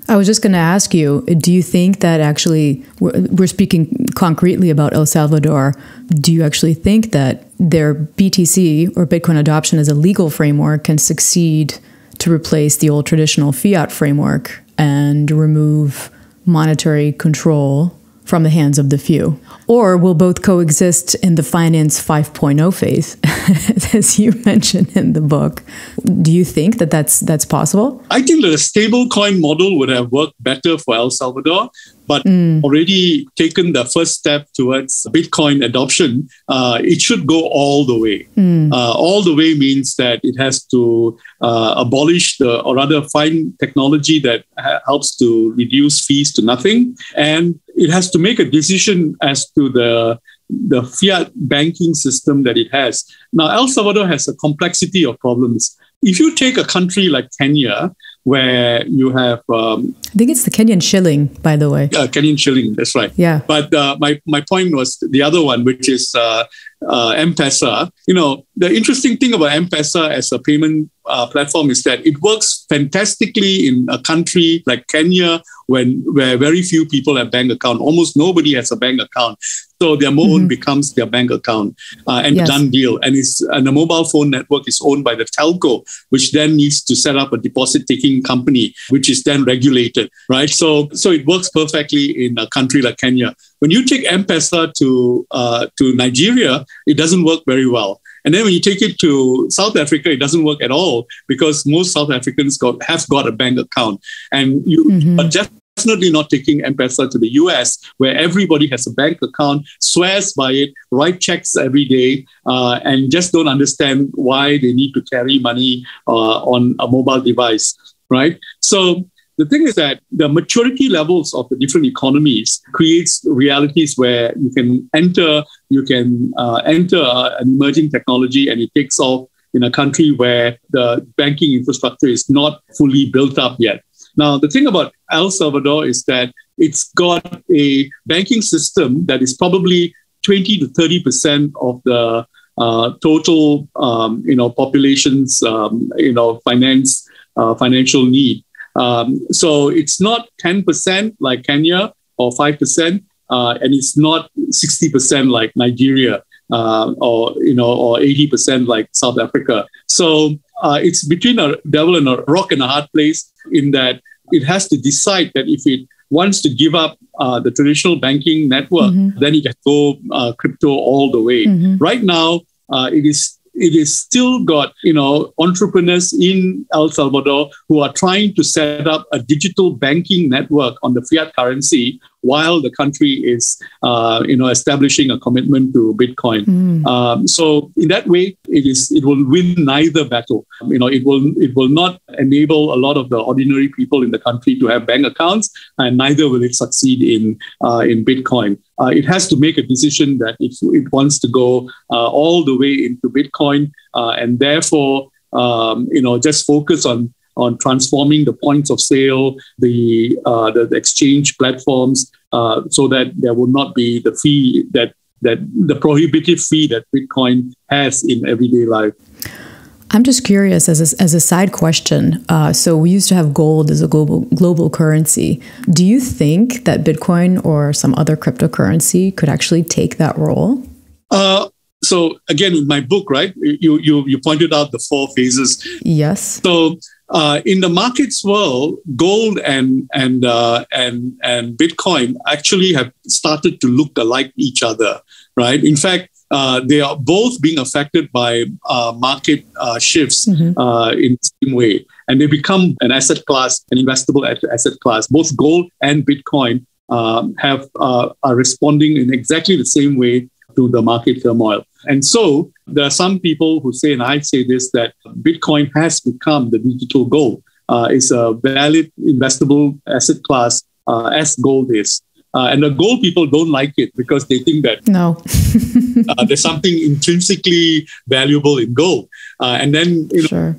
I was just going to ask you, do you think that actually, we're speaking concretely about El Salvador, do you actually think that their BTC or Bitcoin adoption as a legal framework can succeed to replace the old traditional fiat framework and remove monetary control from the hands of the few? Or will both coexist in the Finance 5.0 phase, as you mentioned in the book? Do you think that that's possible? I think that a stablecoin model would have worked better for El Salvador, but already taken the first step towards Bitcoin adoption. It should go all the way. All the way means that it has to abolish or rather find technology that helps to reduce fees to nothing. And it has to make a decision as to the fiat banking system that it has. Now, El Salvador has a complexity of problems. If you take a country like Kenya, where you have... I think it's the Kenyan shilling, by the way. Kenyan shilling, that's right. Yeah. But my point was the other one, which is M-Pesa. The interesting thing about M-Pesa as a payment platform is that it works fantastically in a country like Kenya, where very few people have bank account. Almost nobody has a bank account. So their phone becomes their bank account and done deal. And the mobile phone network is owned by the telco, which then needs to set up a deposit-taking company, which is then regulated, right? So it works perfectly in a country like Kenya. When you take M-Pesa to Nigeria, it doesn't work very well. And then when you take it to South Africa, it doesn't work at all because most South Africans have got a bank account. And you are definitely not taking M-Pesa to the US, where everybody has a bank account, swears by it, write checks every day, and just don't understand why they need to carry money on a mobile device, right? So the thing is that the maturity levels of the different economies creates realities where you can enter an emerging technology and it takes off in a country where the banking infrastructure is not fully built up yet. Now, the thing about El Salvador is that it's got a banking system that is probably 20 to 30% of the total, population's, financial need. So it's not 10% like Kenya or 5%, and it's not 60% like Nigeria or 80% like South Africa. So it's between a devil and a rock and a hard place in that it has to decide that if it wants to give up the traditional banking network, then it can go crypto all the way. Right now, it is still got, entrepreneurs in El Salvador who are trying to set up a digital banking network on the fiat currency while the country is, establishing a commitment to Bitcoin. So in that way, it will win neither battle. It will not enable a lot of the ordinary people in the country to have bank accounts, and neither will it succeed in Bitcoin. It has to make a decision that it wants to go all the way into Bitcoin, and therefore, just focus on transforming the points of sale, the exchange platforms, so that there will not be the fee that the prohibitive fee that Bitcoin has in everyday life. I'm just curious, as a side question. So we used to have gold as a global currency. Do you think that Bitcoin or some other cryptocurrency could actually take that role? So again, in my book, right, you pointed out the 4 phases. Yes. So in the markets world, gold and Bitcoin actually have started to look alike each other, right? In fact, they are both being affected by market shifts in the same way. And they become an asset class, an investable asset class. Both gold and Bitcoin are responding in exactly the same way to the market turmoil. And so there are some people who say, and I say this, that Bitcoin has become the digital gold. It's a valid investable asset class as gold is. And the gold people don't like it because they think that there's something intrinsically valuable in gold. And then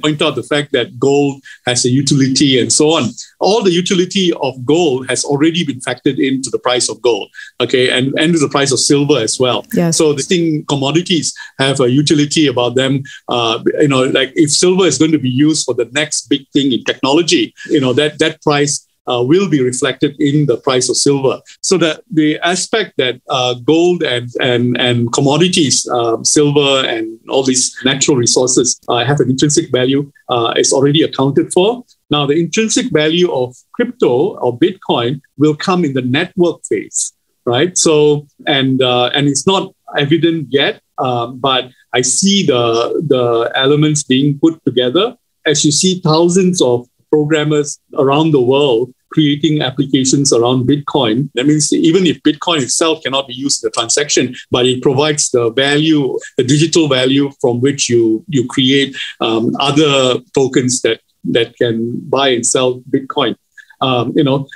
point out the fact that gold has a utility and so on. All the utility of gold has already been factored into the price of gold, okay, and to the price of silver as well. Yes. So the commodities have a utility about them. Like if silver is going to be used for the next big thing in technology, that price will be reflected in the price of silver. So that the aspect that gold and commodities, silver and all these natural resources have an intrinsic value is already accounted for. Now, the intrinsic value of crypto or Bitcoin will come in the network phase, right? So, and it's not evident yet, but I see the elements being put together. As you see thousands of programmers around the world creating applications around Bitcoin. That means even if Bitcoin itself cannot be used in the transaction, but it provides the value, the digital value from which you create other tokens that can buy and sell Bitcoin.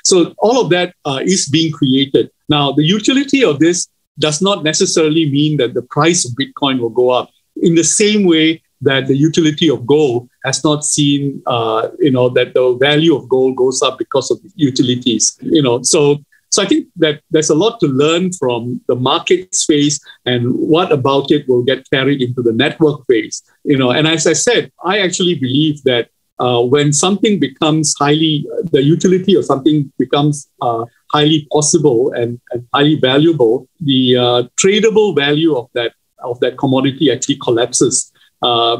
So all of that is being created. Now, the utility of this does not necessarily mean that the price of Bitcoin will go up. In the same way that the utility of gold has not seen, that the value of gold goes up because of the utilities. So I think that there's a lot to learn from the markets phase, and what about it will get carried into the network phase. And as I said, I actually believe that when something becomes the utility of something becomes highly possible and highly valuable, the tradable value of that commodity actually collapses.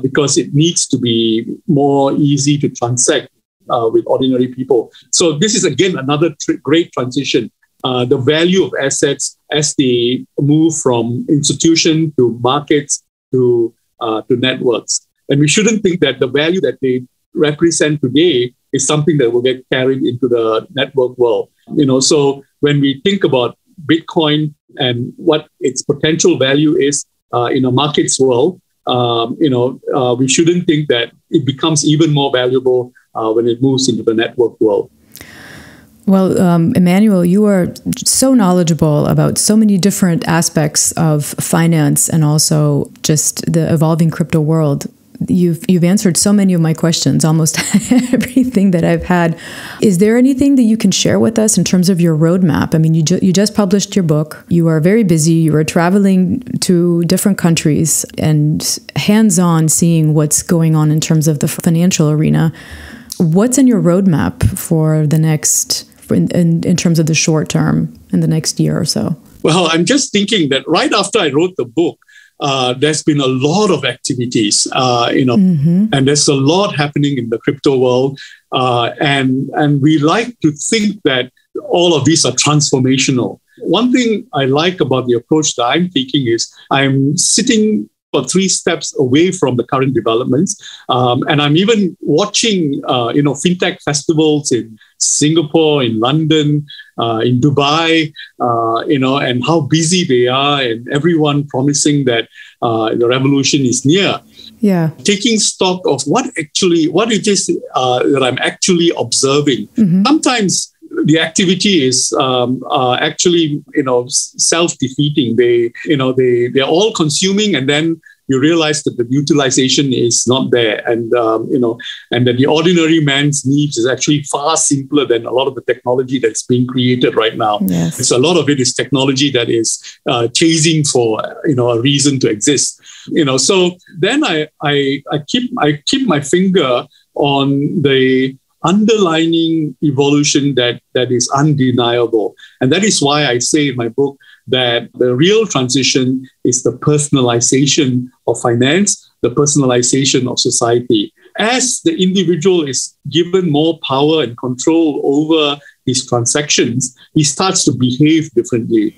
Because it needs to be more easy to transact with ordinary people. So this is, again, another great transition. The value of assets as they move from institution to markets to networks. And we shouldn't think that the value that they represent today is something that will get carried into the network world. So when we think about Bitcoin and what its potential value is in a markets world, we shouldn't think that it becomes even more valuable when it moves into the network world. Well, Emmanuel, you are so knowledgeable about so many different aspects of finance and also just the evolving crypto world. You've answered so many of my questions, almost everything that I've had. Is there anything that you can share with us in terms of your roadmap? I mean, you just published your book. You are very busy. You are traveling to different countries and hands-on seeing what's going on in terms of the financial arena. What's in your roadmap for the next, in terms of the short term, in the next year or so? Well, I'm just thinking that right after I wrote the book, there's been a lot of activities, and there's a lot happening in the crypto world. And we like to think that all of these are transformational. One thing I like about the approach that I'm taking is I'm sitting or 3 steps away from the current developments. And I'm even watching, fintech festivals in Singapore, in London, in Dubai, and how busy they are, and everyone promising that the revolution is near. Yeah. Taking stock of what it is that I'm actually observing. Mm-hmm. Sometimes the activity is actually, self-defeating. They're all consuming, and then you realize that the utilization is not there, and and that the ordinary man's needs is actually far simpler than a lot of the technology that's being created right now. Yes. So a lot of it is technology that is chasing for a reason to exist. So then I keep my finger on the underlining evolution that is undeniable. And that is why I say in my book that the real transition is the personalization of finance, the personalization of society. As the individual is given more power and control over his transactions, he starts to behave differently.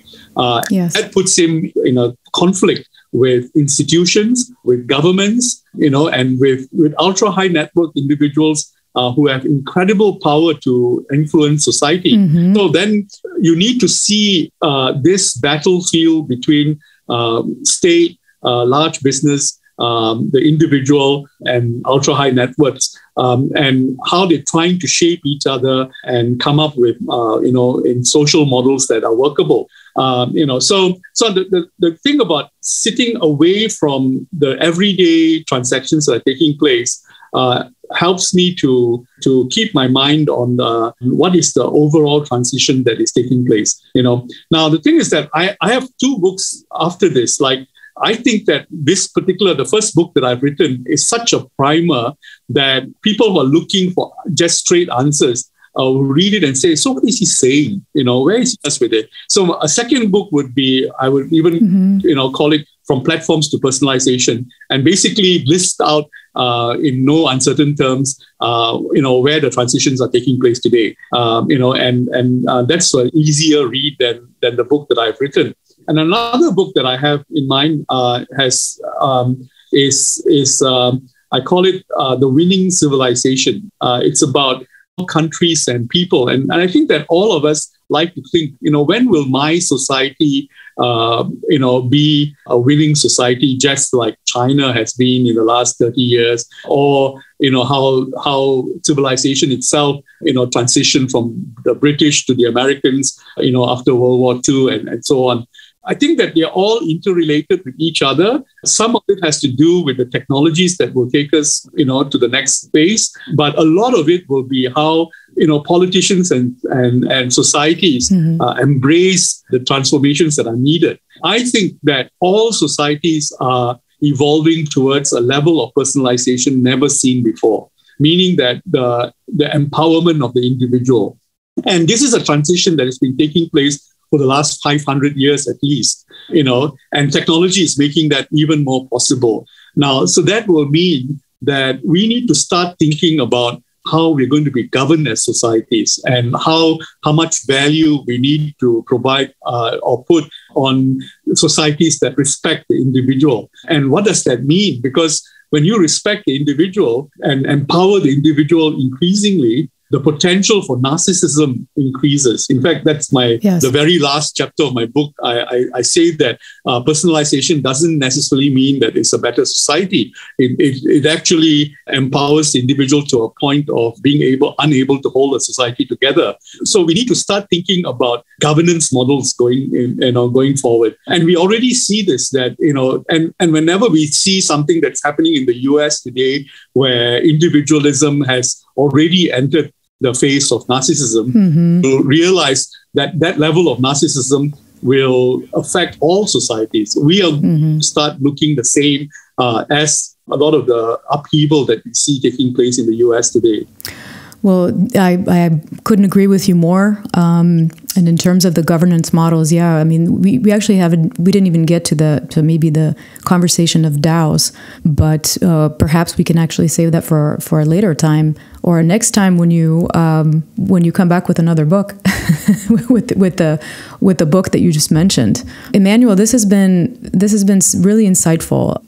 Yes. That puts him in a conflict with institutions, with governments, and with ultra-high net worth individuals who have incredible power to influence society. Mm-hmm. So then you need to see this battlefield between state, large business, the individual, and ultra-high net worths, and how they're trying to shape each other and come up with, in social models that are workable. So the thing about sitting away from the everyday transactions that are taking place helps me to keep my mind on what is the overall transition that is taking place. Now the thing is that I have 2 books after this. Like, I think that the first book that I've written is such a primer that people who are looking for just straight answers will read it and say, so what is he saying? Where is he just with it? So a second book would be, I would even, call it From Platforms to Personalization, and basically list out in no uncertain terms, where the transitions are taking place today. And that's an easier read than the book that I've written. And another book that I have in mind is I call it The Winning Civilization. It's about countries and people. And I think that all of us like to think, when will my society, be a winning society, just like China has been in the last 30 years, or, how civilization itself, transitioned from the British to the Americans, after World War II and so on. I think that they're all interrelated with each other. Some of it has to do with the technologies that will take us, to the next phase. But a lot of it will be how, politicians and societies embrace the transformations that are needed. I think that all societies are evolving towards a level of personalization never seen before, meaning that the empowerment of the individual. And this is a transition that has been taking place for the last 500 years at least, and technology is making that even more possible. Now, so that will mean that we need to start thinking about how we're going to be governed as societies, and how much value we need to provide or put on societies that respect the individual. And what does that mean? Because when you respect the individual and empower the individual increasingly, the potential for narcissism increases. In fact, that's the very last chapter of my book. I say that personalization doesn't necessarily mean that it's a better society. It actually empowers the individual to a point of being unable to hold a society together. So we need to start thinking about governance models going forward. And we already see this, that, and whenever we see something that's happening in the US today, where individualism has already entered the face of narcissism, we'll realize that that level of narcissism will affect all societies. We'll start looking the same as a lot of the upheaval that we see taking place in the US today. Well, I couldn't agree with you more. And in terms of the governance models, yeah, I mean, we actually we didn't even get to maybe the conversation of DAOs, but perhaps we can actually save that for a later time, or next time when you come back with another book, with the book that you just mentioned. Emmanuel, this has been really insightful.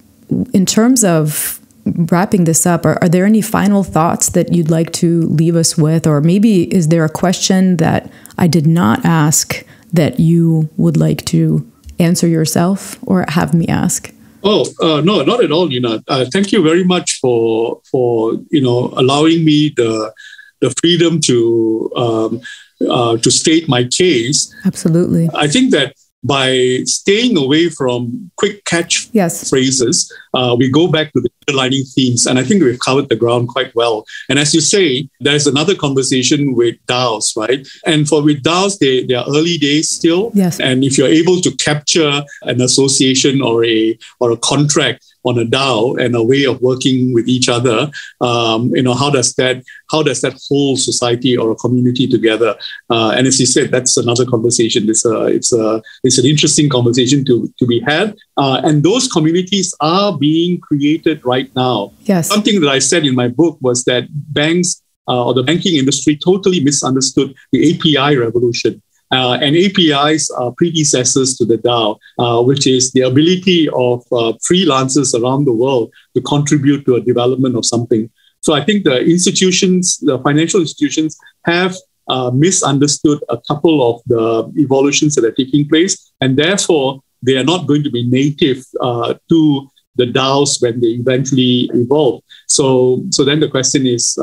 in terms of wrapping this up, are there any final thoughts that you'd like to leave us with? Or maybe is there a question that I did not ask that you would like to answer yourself or have me ask? Oh, no, not at all, Nina. Thank you very much for allowing me the freedom to state my case. Absolutely. I think that by staying away from quick catch phrases, we go back to the underlining themes. And I think we've covered the ground quite well. And as you say, there's another conversation with DAOs, right? And with DAOs, they are early days still. Yes. And if you're able to capture an association or a contract on a DAO and a way of working with each other, how does that hold society or a community together? And as you said, that's another conversation. It's an interesting conversation to be had. And those communities are being created right now. Yes. Something that I said in my book was that banks or the banking industry totally misunderstood the API revolution. And APIs are predecessors to the DAO, which is the ability of freelancers around the world to contribute to a development of something. So I think the financial institutions have misunderstood a couple of the evolutions that are taking place, and therefore they are not going to be native to the DAOs when they eventually evolve. So then the question is,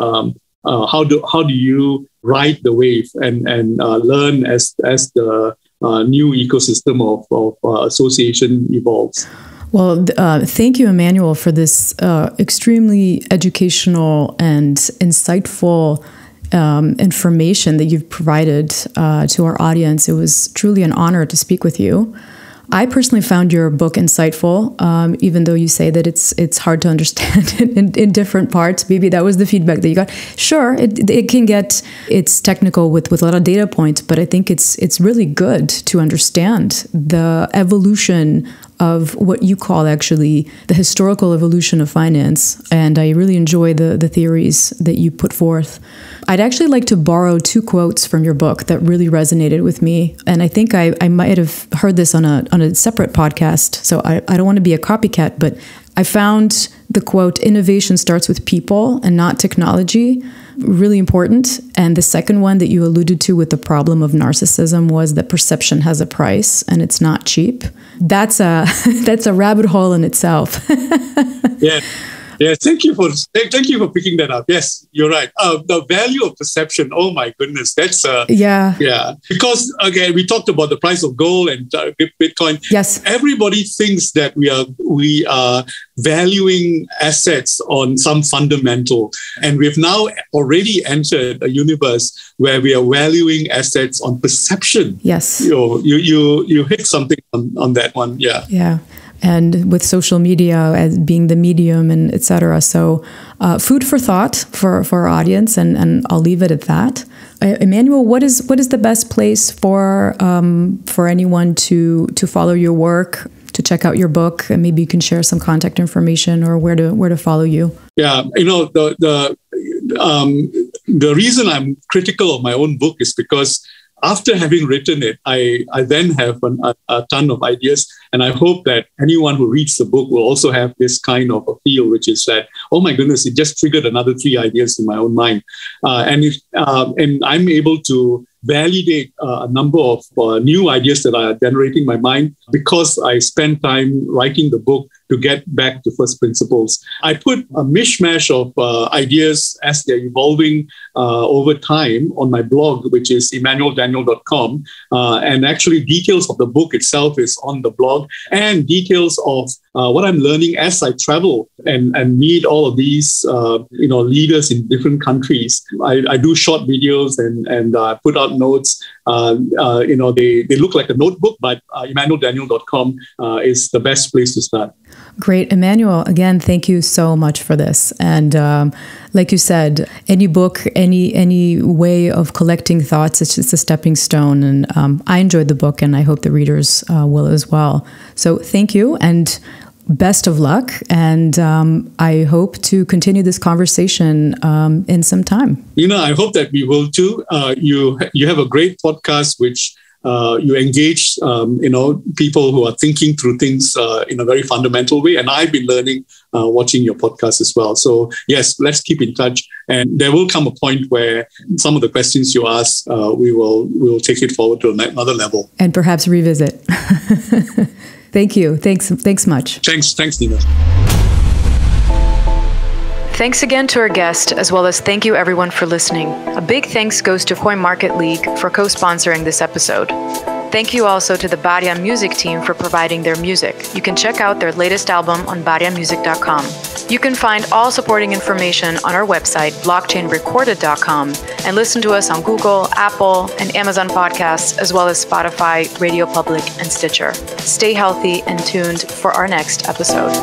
how do you ride the wave and learn as the new ecosystem of association evolves? Well, thank you, Emmanuel, for this extremely educational and insightful information that you've provided to our audience. It was truly an honor to speak with you. I personally found your book insightful, even though you say that it's hard to understand in different parts. Maybe that was the feedback that you got. Sure, it's technical with a lot of data points, but I think it's really good to understand the evolution of what you call actually the historical evolution of finance. And I really enjoy the theories that you put forth. I'd actually like to borrow 2 quotes from your book that really resonated with me. And I think I might have heard this on a separate podcast, so I don't want to be a copycat, but I found the quote, "Innovation starts with people and not technology," really important. And the second one that you alluded to with the problem of narcissism was that perception has a price and it's not cheap. That's a rabbit hole in itself. Yeah. Yeah, thank you for picking that up. Yes, you're right. The value of perception. Oh my goodness, that's yeah. Because again, we talked about the price of gold and Bitcoin. Yes, everybody thinks that we are valuing assets on some fundamental, and we've now already entered a universe where we are valuing assets on perception. Yes, you hit something on that one. Yeah. Yeah. And with social media as being the medium and et cetera. So food for thought for our audience, and I'll leave it at that. Emmanuel, what is the best place for anyone to follow your work, to check out your book, and maybe you can share some contact information or where to follow you? Yeah, the reason I'm critical of my own book is because after having written it, I then have a ton of ideas. And I hope that anyone who reads the book will also have this kind of a feel, which is that, oh my goodness, it just triggered another 3 ideas in my own mind. And I'm able to validate a number of new ideas that are generating my mind because I spent time writing the book to get back to first principles. I put a mishmash of ideas as they're evolving over time on my blog, which is emmanueldaniel.com. And actually details of the book itself is on the blog, and details of what I'm learning as I travel and meet all of these leaders in different countries. I do short videos and put out notes. They look like a notebook, but emmanueldaniel.com is the best place to start. Great. Emmanuel, again, thank you so much for this. And like you said, any book, any way of collecting thoughts, it's just a stepping stone. And I enjoyed the book, and I hope the readers will as well. So thank you, and best of luck. And I hope to continue this conversation in some time. I hope that we will too. You have a great podcast, which you engage, people who are thinking through things in a very fundamental way. And I've been learning watching your podcast as well. So yes, let's keep in touch. And there will come a point where some of the questions you ask, we will take it forward to another level. And perhaps revisit. Thank you. Thanks much. Thanks, Nina. Thanks again to our guest, as well as thank you everyone for listening. A big thanks goes to Coin Market League for co-sponsoring this episode. Thank you also to the Barian Music team for providing their music. You can check out their latest album on barianmusic.com. You can find all supporting information on our website, blockchainrecorded.com, and listen to us on Google, Apple, and Amazon podcasts, as well as Spotify, Radio Public, and Stitcher. Stay healthy and tuned for our next episode.